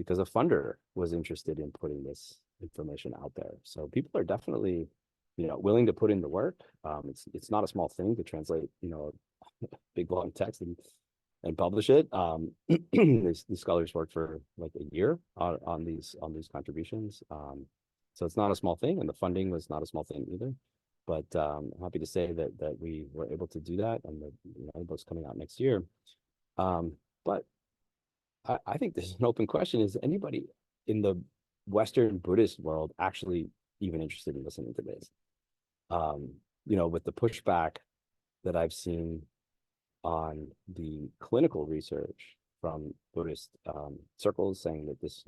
a funder was interested in putting this information out there. So people are definitely, willing to put in the work. It's not a small thing to translate, a big long text and publish it. These scholars work for like a year on these contributions. So it's not a small thing, and the funding was not a small thing either. But I'm happy to say that we were able to do that, and the book's coming out next year. But I think this is an open question. Is anybody in the Western Buddhist world actually even interested in listening to this? With the pushback that I've seen on the clinical research from Buddhist circles saying that this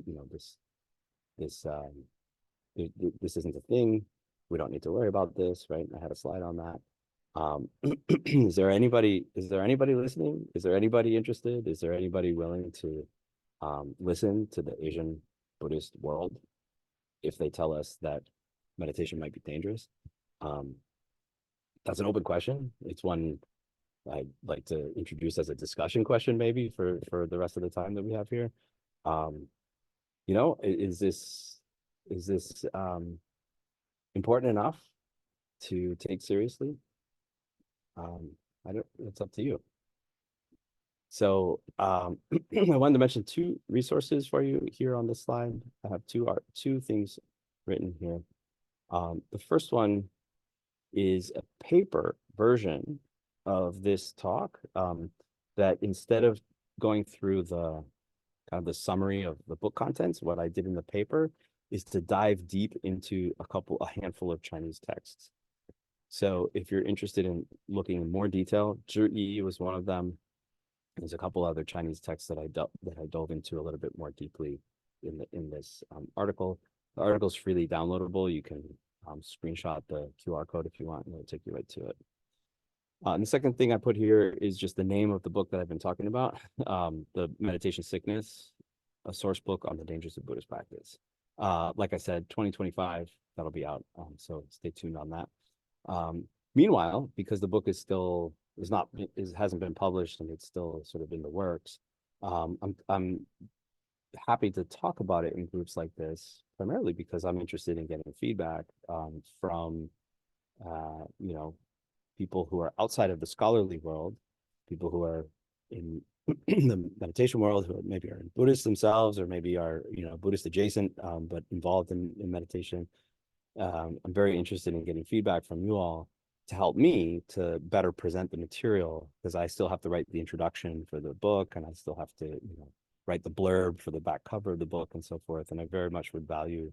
this isn't a thing. We don't need to worry about this, right? I had a slide on that. Is there anybody listening? Is there anybody interested? Is there anybody willing to listen to the Asian Buddhist world if they tell us that meditation might be dangerous? That's an open question. It's one I'd like to introduce as a discussion question, maybe for the rest of the time that we have here. Is this important enough to take seriously? It's up to you. So I wanted to mention two resources for you here on this slide. I have two things written here. The first one is a paper version of this talk, that instead of going through the kind of the summary of the book contents, what I did in the paper is to dive deep into a handful of Chinese texts. So if you're interested in looking in more detail, Zhi was one of them. There's a couple other Chinese texts that I dove into a little bit more deeply in this article. The article is freely downloadable. You can screenshot the QR code if you want, and it'll take you right to it. And the second thing I put here is just the name of the book that I've been talking about, The Meditation Sickness, a source book on the dangers of Buddhist practice. Like I said, 2025, that'll be out. So stay tuned on that. Meanwhile, because the book hasn't been published and it's still sort of in the works, I'm happy to talk about it in groups like this, primarily because I'm interested in getting feedback from people who are outside of the scholarly world, people who are in the meditation world, who maybe are in Buddhists themselves, or maybe are Buddhist adjacent, but involved in meditation. I'm very interested in getting feedback from you all to help me to better present the material, because I still have to write the introduction for the book, and I still have to write the blurb for the back cover of the book and so forth. And I very much would value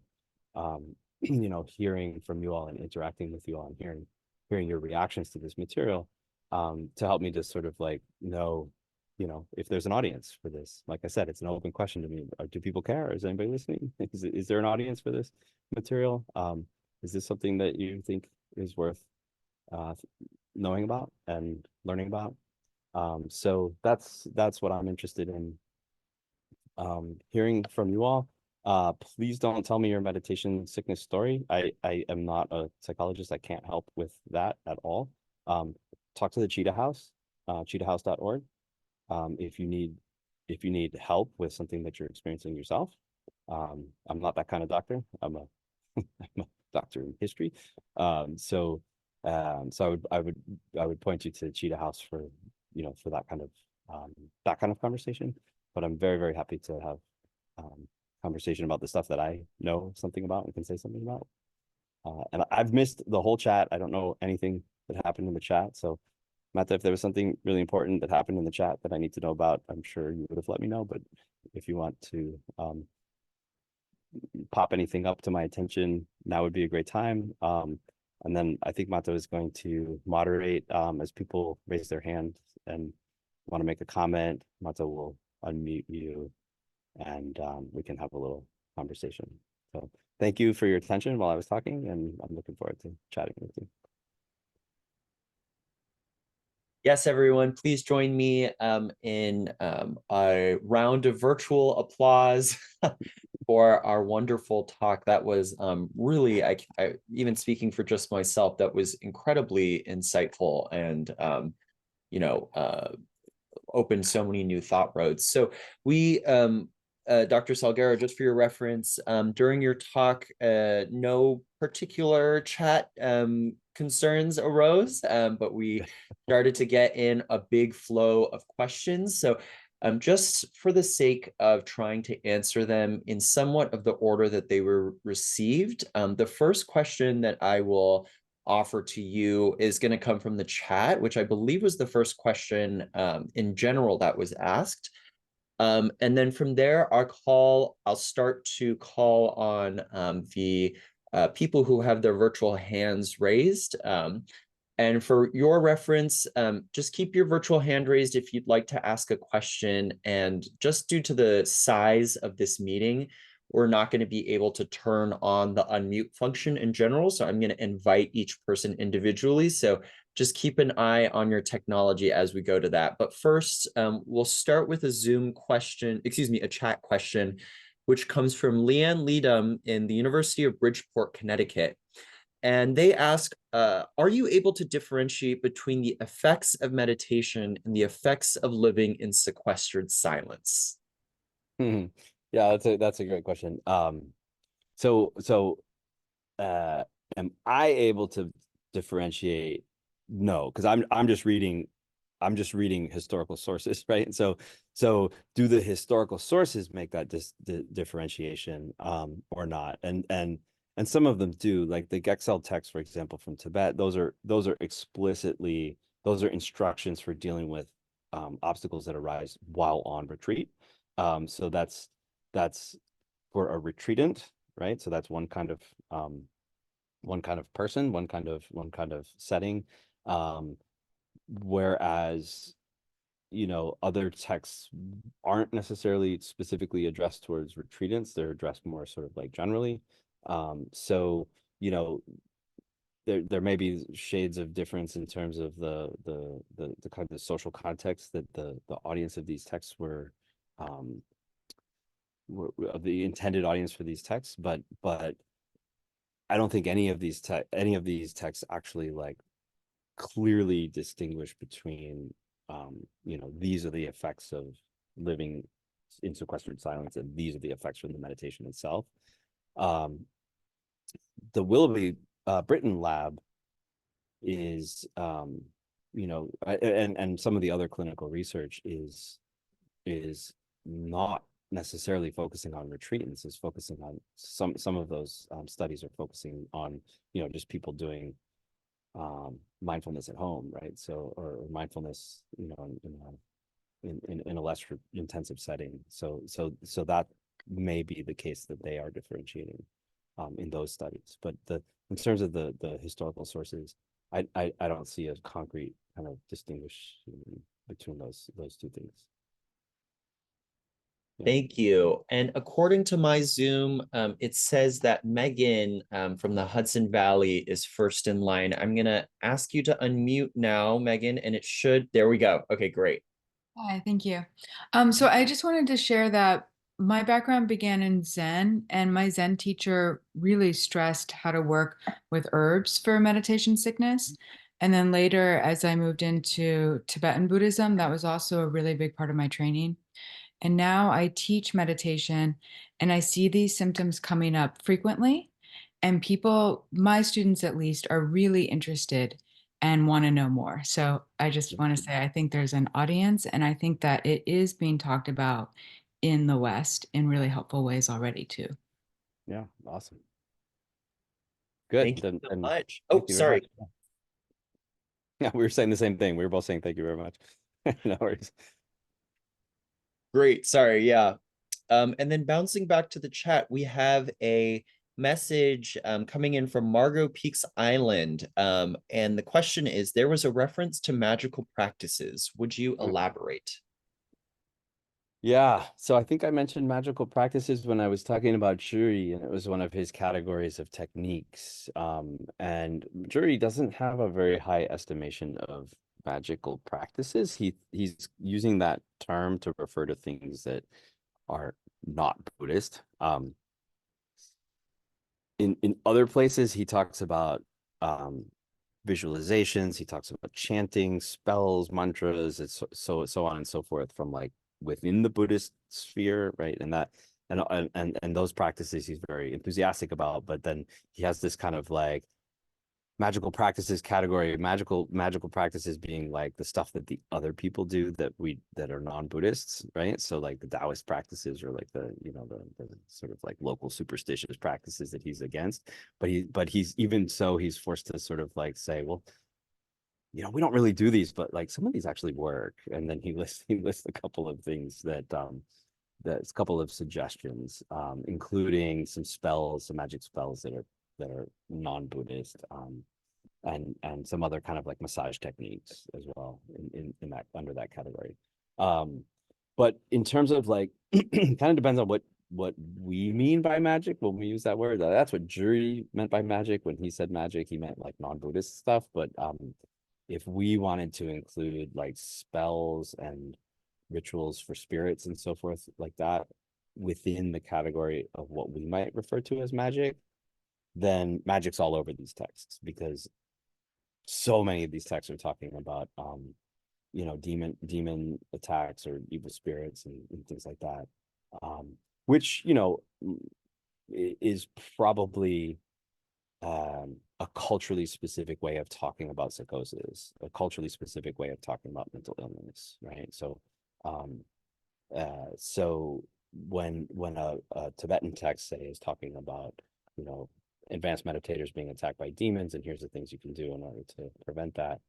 hearing from you all and interacting with you all and hearing your reactions to this material, to help me to sort of know if there's an audience for this. Like I said, it's an open question to me. Do people care? Is anybody listening? Is there an audience for this material? Is this something that you think is worth knowing about and learning about? So that's what I'm interested in hearing from you all. Please don't tell me your meditation sickness story. I am not a psychologist. I can't help with that at all. Talk to the Cheetah House, cheetahhouse.org. If you need help with something that you're experiencing yourself. I'm not that kind of doctor. I'm a I'm a doctor in history. So I would point you to Cheetah House for for that kind of conversation. But I'm very, very happy to have conversation about the stuff that I know something about and can say something about. And I've missed the whole chat. I don't know anything that happened in the chat. So Mata, if there was something really important that happened in the chat that I need to know about, I'm sure you would have let me know. But if you want to pop anything up to my attention, now would be a great time. And then I think Mata is going to moderate as people raise their hand and want to make a comment. Mata will unmute you and we can have a little conversation. So thank you for your attention while I was talking, and I'm looking forward to chatting with you. Yes, everyone, please join me in a round of virtual applause for our wonderful talk. That was really, I even speaking for just myself, that was incredibly insightful and, opened so many new thought roads. So we, Dr. Salguero, just for your reference, during your talk, no particular chat concerns arose, but we started to get in a big flow of questions. So just for the sake of trying to answer them in somewhat of the order that they were received, the first question that I will offer to you is going to come from the chat, which I believe was the first question in general that was asked. And then from there, I'll start to call on the people who have their virtual hands raised. And for your reference, just keep your virtual hand raised if you'd like to ask a question. And just due to the size of this meeting, we're not going to be able to turn on the unmute function in general. So I'm going to invite each person individually. So just keep an eye on your technology as we go to that. But first, we'll start with a chat question, which comes from Leanne Leadham in the University of Bridgeport, Connecticut. And they ask, are you able to differentiate between the effects of meditation and the effects of living in sequestered silence? Yeah, that's a great question. So am I able to differentiate? No, because I'm just reading historical sources, right? So do the historical sources make that differentiation or not? And some of them do, like the Gexel text, for example, from Tibet. Those are explicitly, those are instructions for dealing with obstacles that arise while on retreat. So that's for a retreatant, right? So that's one kind of person, one kind of setting. Whereas, other texts aren't necessarily specifically addressed towards retreatants. They're addressed more sort of like generally. So, there may be shades of difference in terms of the kind of social context that the audience of these texts were the intended audience for these texts, but I don't think any of these texts actually like clearly distinguish between these are the effects of living in sequestered silence and these are the effects from the meditation itself. The Willoughby Britton lab is and some of the other clinical research is not necessarily focusing on retreatants, is focusing on some of those studies are focusing on just people doing mindfulness at home, right? So or mindfulness in a less intensive setting. So that may be the case that they are differentiating in those studies. But in terms of the historical sources, I don't see a concrete kind of distinguish between those two things. Thank you. And according to my Zoom, it says that Megan from the Hudson Valley is first in line. I'm going to ask you to unmute now, Megan, and it should, there we go. Okay, great. Hi, thank you. So I just wanted to share that my background began in Zen, and my Zen teacher really stressed how to work with herbs for meditation sickness. And then later, as I moved into Tibetan Buddhism, that was also a really big part of my training. And now I teach meditation, and I see these symptoms coming up frequently. And people, my students at least, are really interested and want to know more. So I just want to say I think there's an audience, and I think that it is being talked about in the West in really helpful ways already too. Yeah, awesome. Good. Thank you Then, so and much. thank Oh, you very much. sorry. Yeah, we were saying the same thing. We were both saying thank you very much. No worries. Great. Sorry. Yeah. And then bouncing back to the chat, we have a message coming in from Margot Peaks Island. And the question is, there was a reference to magical practices. Would you elaborate? Yeah, so I think I mentioned magical practices when I was talking about Juri, and it was one of his categories of techniques. And Juri doesn't have a very high estimation of magical practices. He's using that term to refer to things that are not Buddhist. In other places, he talks about visualizations. He talks about chanting, spells, mantras, it's so on and so forth from like within the Buddhist sphere, right? And that and those practices he's very enthusiastic about. But then he has this kind of like magical practices category, magical practices being like the stuff that the other people do that are non-Buddhists, right? So like the Taoist practices, or like the sort of like local superstitious practices that he's against. But he's even so he's forced to sort of like say, well, we don't really do these, but like some of these actually work. And then he lists a couple of things that's a couple of suggestions, including some spells, some magic spells that are non-Buddhist, and some other kind of like massage techniques as well in that under that category. But in terms of like, kind of depends on what we mean by magic when we use that word. That's what Juri meant by magic. When he said magic, he meant like non-Buddhist stuff. But if we wanted to include like spells and rituals for spirits and so forth like that within the category of what we might refer to as magic, then magic's all over these texts, because so many of these texts are talking about demon attacks or evil spirits and things like that, which is probably a culturally specific way of talking about psychosis, a culturally specific way of talking about mental illness, right? So when a Tibetan text, say, is talking about advanced meditators being attacked by demons, and here's the things you can do in order to prevent that,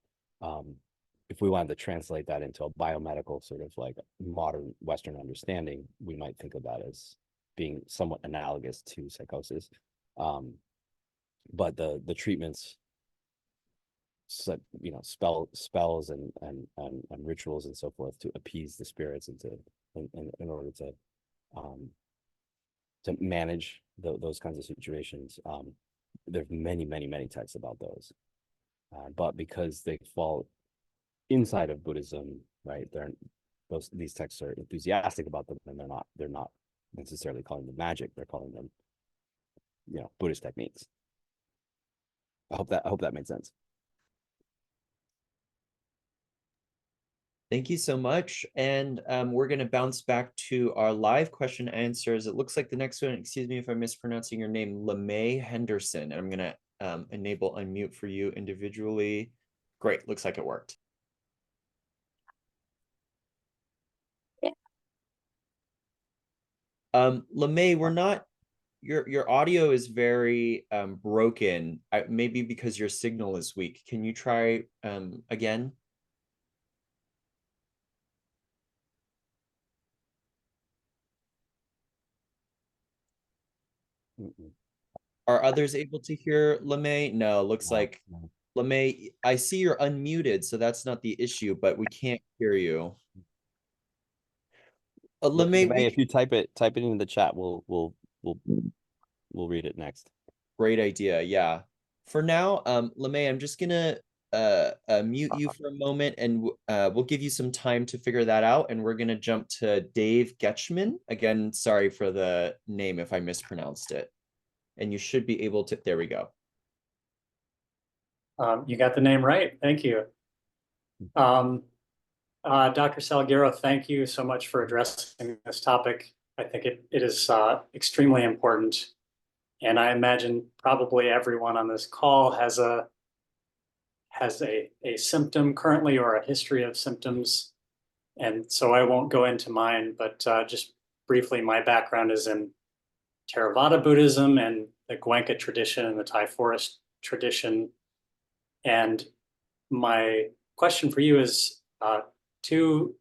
if we wanted to translate that into a biomedical sort of like modern Western understanding, we might think of that as being somewhat analogous to psychosis. But the treatments, spells and rituals and so forth to appease the spirits and in order to manage those kinds of situations. There's many texts about those, but because they fall inside of Buddhism, right? These texts are enthusiastic about them, and they're not necessarily calling them magic. They're calling them Buddhist techniques. I hope that made sense. Thank you so much. And we're going to bounce back to our live question answers. It looks like the next one, excuse me if I'm mispronouncing your name, LeMay Henderson. And I'm going to enable unmute for you individually. Great. Looks like it worked. LeMay, we're not, your audio is very broken. Maybe because your signal is weak. Can you try again? Are others able to hear LeMay? No, looks like LeMay, I see you're unmuted, so that's not the issue, but we can't hear you. LeMay, if you type it into the chat, we'll read it next. great idea. Yeah. For now, LeMay, I'm just gonna mute you for a moment, and we'll give you some time to figure that out. And we're going to jump to Dave Getchman. Again, sorry for the name if I mispronounced it. And you should be able to, there we go. You got the name right. Thank you. Dr. Salguero, thank you so much for addressing this topic. I think it is extremely important. And I imagine probably everyone on this call has a symptom currently or a history of symptoms. And so I won't go into mine, but just briefly, my background is in Theravada Buddhism and the Goenka tradition and the Thai forest tradition. And my question for you is two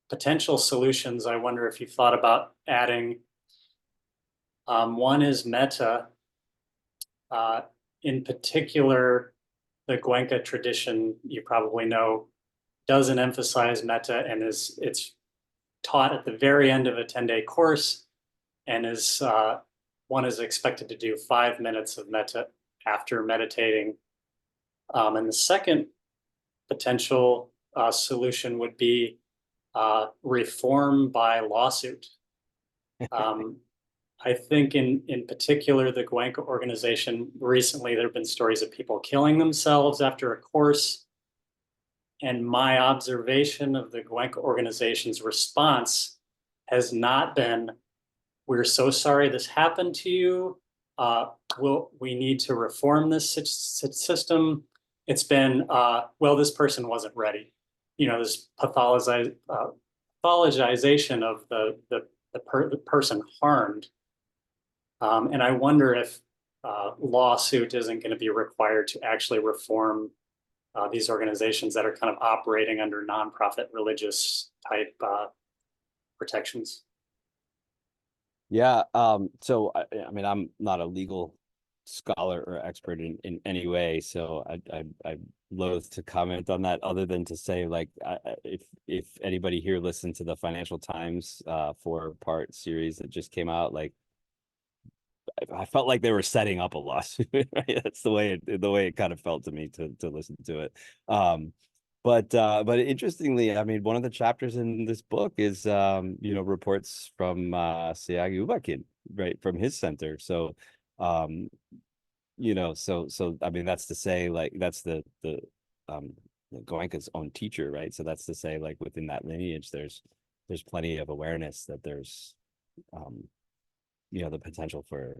potential solutions. I wonder if you've thought about adding. One is metta. In particular, the Goenka tradition, you probably know, doesn't emphasize metta, and it's taught at the very end of a 10-day course, and one is expected to do 5 minutes of metta after meditating. And the second potential solution would be reform by lawsuit. I think in particular, the Goenka organization, recently there have been stories of people killing themselves after a course. And my observation of the Goenka organization's response has not been, we're so sorry this happened to you. We need to reform this system. It's been, well, this person wasn't ready. You know, this pathologization of the person harmed. And I wonder if lawsuit isn't going to be required to actually reform these organizations that are kind of operating under nonprofit religious type protections. Yeah. So I mean, I'm not a legal scholar or expert in any way, so I loathe to comment on that, other than to say, like, if anybody here listened to the Financial Times 4-part series that just came out, like, I felt like they were setting up a lawsuit. Right? That's the way it kind of felt to me to listen to it. But interestingly, I mean, one of the chapters in this book is reports from Siag Ubakin, right, from his center. So so I mean, that's to say, like, that's the Goenka's own teacher, right? So that's to say, like, within that lineage, there's plenty of awareness that there's the potential for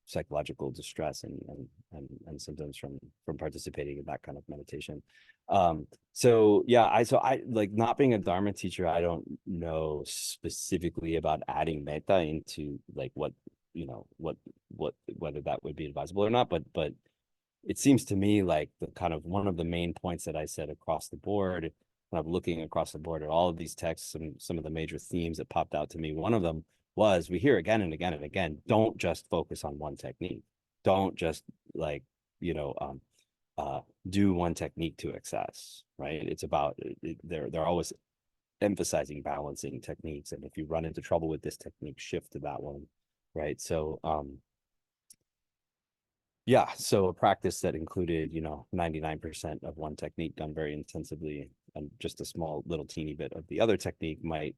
psychological distress and symptoms from participating in that kind of meditation. So I like, not being a Dharma teacher, I don't know specifically about adding metta into, like, whether that would be advisable or not, but it seems to me like the kind of one of the main points that I said across the board, when I'm looking across the board at all of these texts, and some of the major themes that popped out to me, one of them was, we hear again and again and again, don't just focus on one technique. Don't just, like, do one technique to excess, right? It's about, they're always emphasizing balancing techniques. And if you run into trouble with this technique, shift to that one, right? So, so a practice that included, 99% of one technique done very intensively and just a small little teeny bit of the other technique might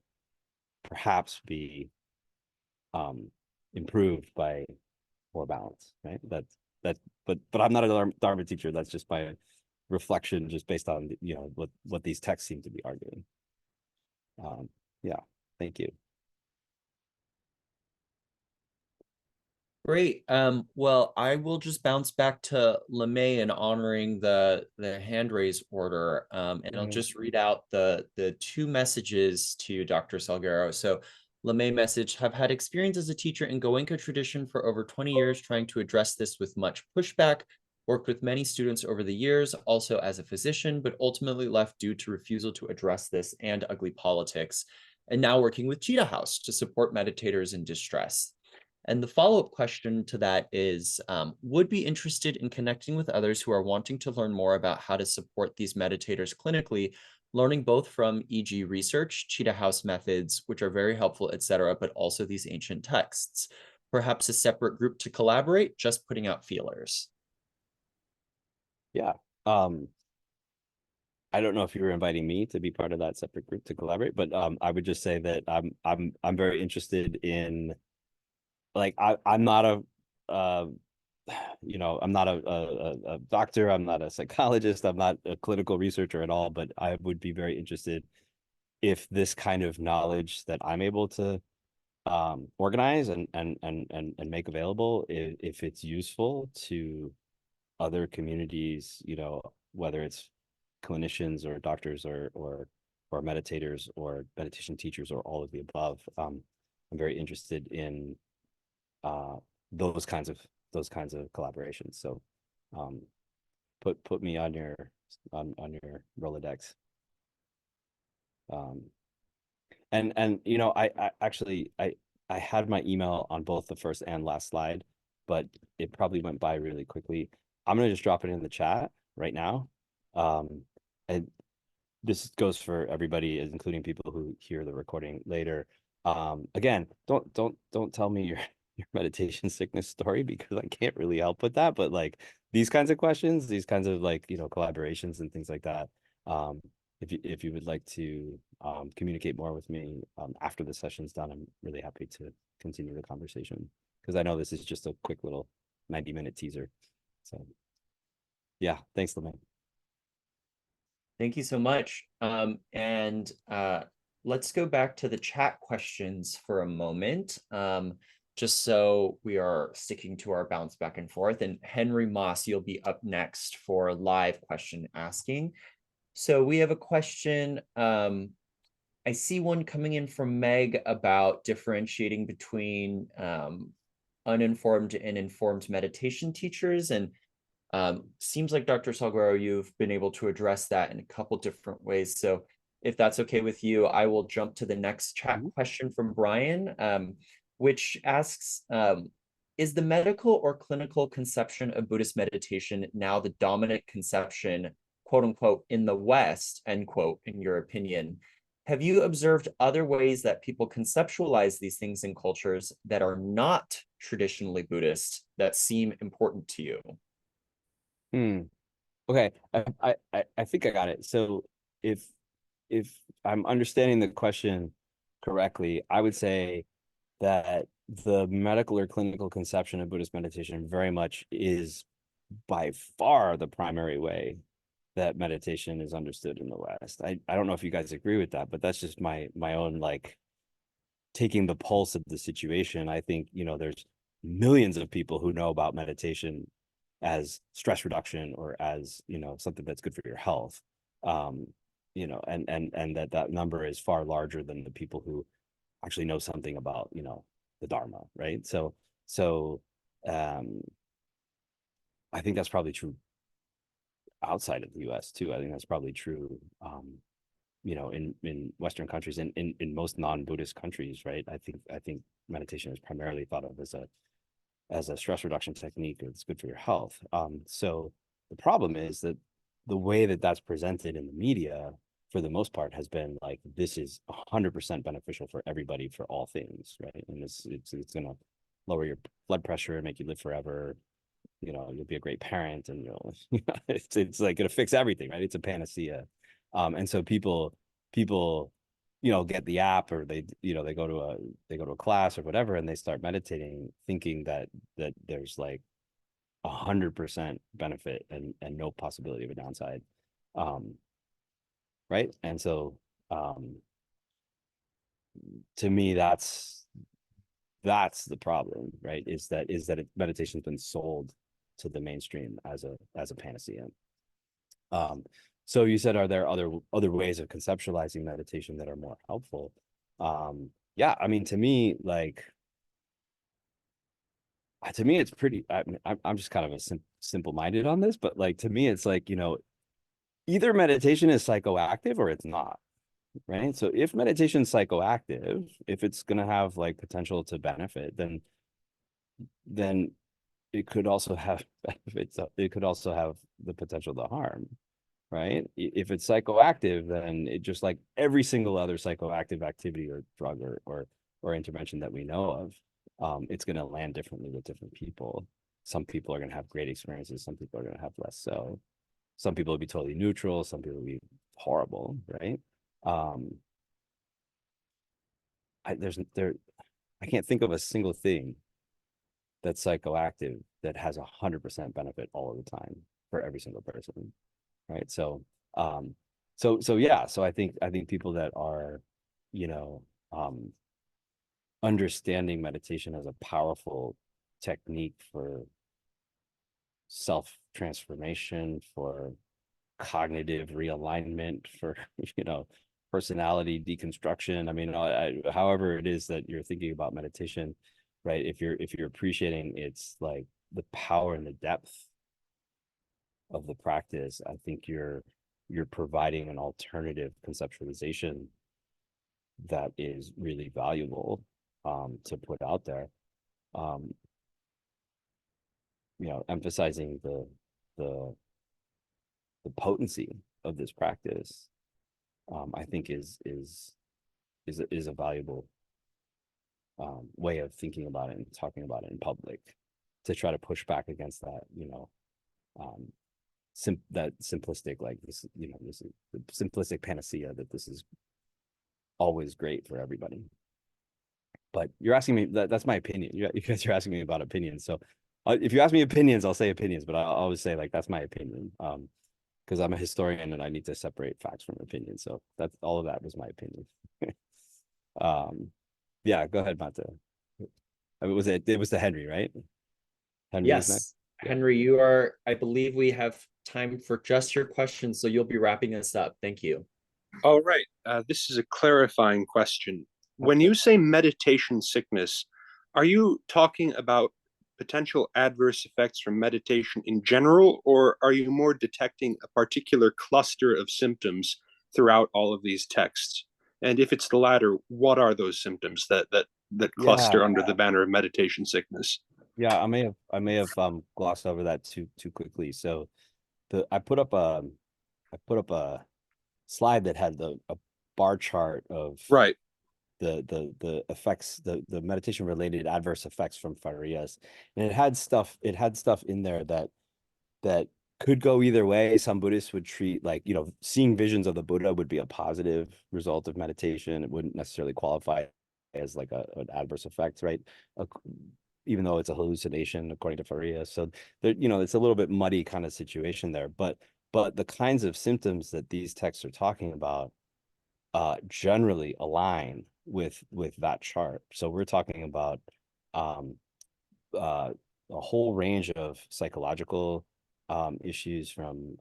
perhaps be improved by more balance, right? But I'm not a Dharma teacher. That's just my reflection, just based on what these texts seem to be arguing. Thank you. Great. Well, I will just bounce back to LeMay and honoring the hand raise order. And I'll just read out the 2 messages to Dr. Salguero. So LeMay message: have had experience as a teacher in Goenka tradition for over 20 years, trying to address this with much pushback. Worked with many students over the years, also as a physician, but ultimately left due to refusal to address this and ugly politics. And now working with Cheetah House to support meditators in distress. And the follow-up question to that is, would be interested in connecting with others who are wanting to learn more about how to support these meditators clinically, learning both from, e.g. research, Cheetah House methods, which are very helpful, etc., but also these ancient texts. Perhaps a separate group to collaborate, just putting out feelers. Yeah, Um, I don't know if you were inviting me to be part of that separate group to collaborate, but I would just say that I'm very interested in, like, I'm not a I'm not a doctor, I'm not a psychologist, I'm not a clinical researcher at all, but I would be very interested if this kind of knowledge that I'm able to organize and make available, if it's useful to other communities, whether it's clinicians or doctors or meditators or meditation teachers or all of the above. I'm very interested in uh, those kinds of collaborations. So put me on your your Rolodex. Um, and I actually I had my email on both the first and last slide, but it probably went by really quickly. I'm gonna just drop it in the chat right now. And this goes for everybody, including people who hear the recording later. Again, don't tell me your meditation sickness story, because I can't really help with that. But like these kinds of questions, these kinds of like collaborations and things like that. If you would like to communicate more with me after the session's done, I'm really happy to continue the conversation, because I know this is just a quick little 90-minute teaser. So yeah, thanks, Lemay. Thank you so much. And let's go back to the chat questions for a moment, just so we are sticking to our bounce back and forth. And Henry Moss, you'll be up next for live question asking. So we have a question. I see one coming in from Meg about differentiating between uninformed and informed meditation teachers. And seems like Dr. Salguero, you've been able to address that in a couple different ways. So if that's okay with you, I will jump to the next chat question from Brian, which asks, is the medical or clinical conception of Buddhist meditation now the dominant conception, quote unquote, in the West, end quote, in your opinion? Have you observed other ways that people conceptualize these things in cultures that are not traditionally Buddhist that seem important to you? Okay, I think I got it. So if I'm understanding the question correctly, I would say that the medical or clinical conception of Buddhist meditation very much is by far the primary way that meditation is understood in the West. I don't know if you guys agree with that, but that's just my own, like, taking the pulse of the situation. I think, there's millions of people who know about meditation as stress reduction or as, something that's good for your health. And that number is far larger than the people who actually know something about, the Dharma, right? So I think that's probably true outside of the US too. I think that's probably true in Western countries and in most non-Buddhist countries, right? I think meditation is primarily thought of as a stress reduction technique. It's good for your health. So the problem is that the way that that's presented in the media, for the most part, has been like, this is 100% beneficial for everybody, for all things, right? And it's going to lower your blood pressure and make you live forever. You'll be a great parent, and it's like going to fix everything, right? It's a panacea. And so people get the app, or they go to a class or whatever, and they start meditating thinking that there's like 100% benefit and no possibility of a downside. Right. And so to me, that's the problem, right? Is that meditation's been sold to the mainstream as a panacea. So you said, are there other ways of conceptualizing meditation that are more helpful? Yeah, I mean, to me, it's pretty. I'm just kind of a simple-minded on this, but like, to me, it's like, either meditation is psychoactive or it's not, right? So if meditation is psychoactive, if it's going to have like potential to benefit, then it could also have benefits. It could also have the potential to harm, right? If it's psychoactive, then it, just like every single other psychoactive activity or drug or intervention that we know of, it's going to land differently with different people. Some people are going to have great experiences. Some people are going to have less so. some people would be totally neutral, some people would be horrible, right? I can't think of a single thing that's psychoactive that has 100% benefit all of the time for every single person, right? So yeah, so I think people that are, you know, understanding meditation as a powerful technique for self-transformation, for cognitive realignment, for, you know, personality deconstruction. I mean, however it is that you're thinking about meditation, right? If you're appreciating it's like the power and the depth of the practice, I think you're providing an alternative conceptualization that is really valuable to put out there. You know, emphasizing the potency of this practice, I think is a valuable way of thinking about it and talking about it in public, to try to push back against that, you know, that simplistic, like this, you know, this is the simplistic panacea that this is always great for everybody. But you're asking me that's my opinion. You guys are asking me about opinions. So if you ask me opinions, I'll say opinions, but I'll always say like that's my opinion. Because I'm a historian and I need to separate facts from opinions. So that's all of that was my opinion. Yeah, go ahead, Mata. It was the Henry, right? Henry was next. Yes, Henry, you are, I believe we have time for just your questions, so you'll be wrapping us up. Thank you. All right. This is a clarifying question. When you say meditation sickness, are you talking about potential adverse effects from meditation in general, or are you more detecting a particular cluster of symptoms throughout all of these texts? And if it's the latter, what are those symptoms that cluster under the banner of meditation sickness? Yeah, I may have glossed over that too quickly. So I put up a slide that had a bar chart of Right. the effects, the meditation related adverse effects from Farias, and it had stuff in there that could go either way. Some Buddhists would treat, like, you know, seeing visions of the Buddha would be a positive result of meditation. It wouldn't necessarily qualify as like an adverse effect, right? Even though it's a hallucination according to Farias. So there, you know, it's a little bit muddy kind of situation there, but the kinds of symptoms that these texts are talking about generally align with that chart. So we're talking about a whole range of psychological issues, from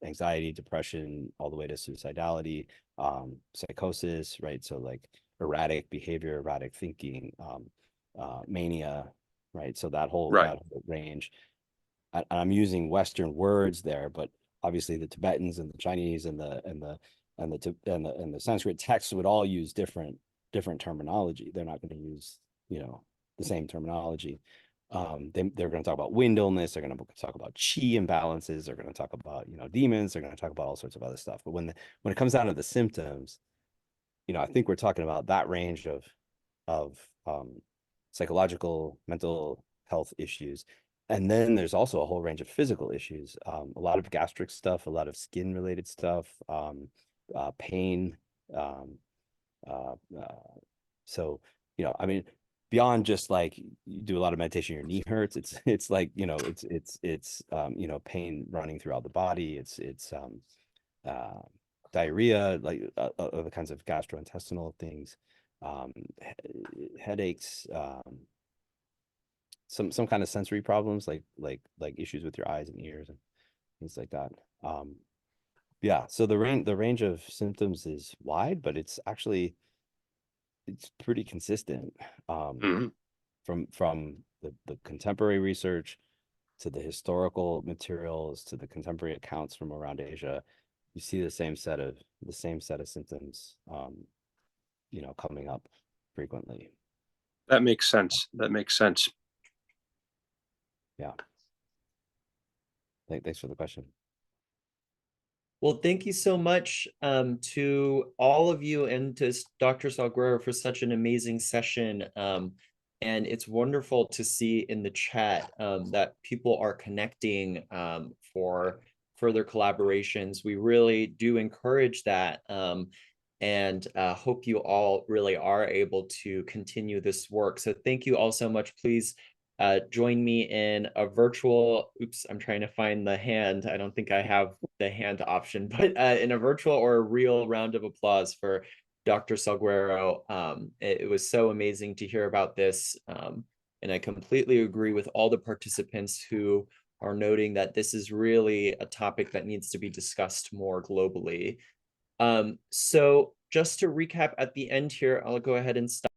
anxiety, depression, all the way to suicidality, psychosis, right? So like erratic behavior, erratic thinking, mania, right? So that whole range. I'm using Western words there, but obviously the Tibetans and the Chinese and the Sanskrit texts would all use different terminology. They're not going to use, you know, the same terminology. They're going to talk about wind illness. They're going to talk about chi imbalances. They're going to talk about, you know, demons. They're going to talk about all sorts of other stuff. But when it comes down to the symptoms, you know, I think we're talking about that range of psychological, mental health issues. And then there's also a whole range of physical issues, a lot of gastric stuff, a lot of skin related stuff, pain. So, you know, I mean, beyond just like you do a lot of meditation, your knee hurts. It's like, you know, it's you know, pain running throughout the body. It's diarrhea, like other kinds of gastrointestinal things, headaches, some kind of sensory problems, like issues with your eyes and ears and things like that. Yeah, so the range of symptoms is wide, but it's pretty consistent, from the contemporary research to the historical materials to the contemporary accounts from around Asia. You see the same set of symptoms, you know, coming up frequently. That makes sense. That makes sense. Yeah. Thanks for the question. Well, thank you so much to all of you and to Dr. Salguero for such an amazing session. And it's wonderful to see in the chat that people are connecting for further collaborations. We really do encourage that, and hope you all really are able to continue this work. So thank you all so much. Please join me in a virtual, oops, I'm trying to find the hand. I don't think I have the hand option, but in a virtual or a real round of applause for Dr. Salguero. It was so amazing to hear about this. And I completely agree with all the participants who are noting that this is really a topic that needs to be discussed more globally. So just to recap at the end here, I'll go ahead and stop.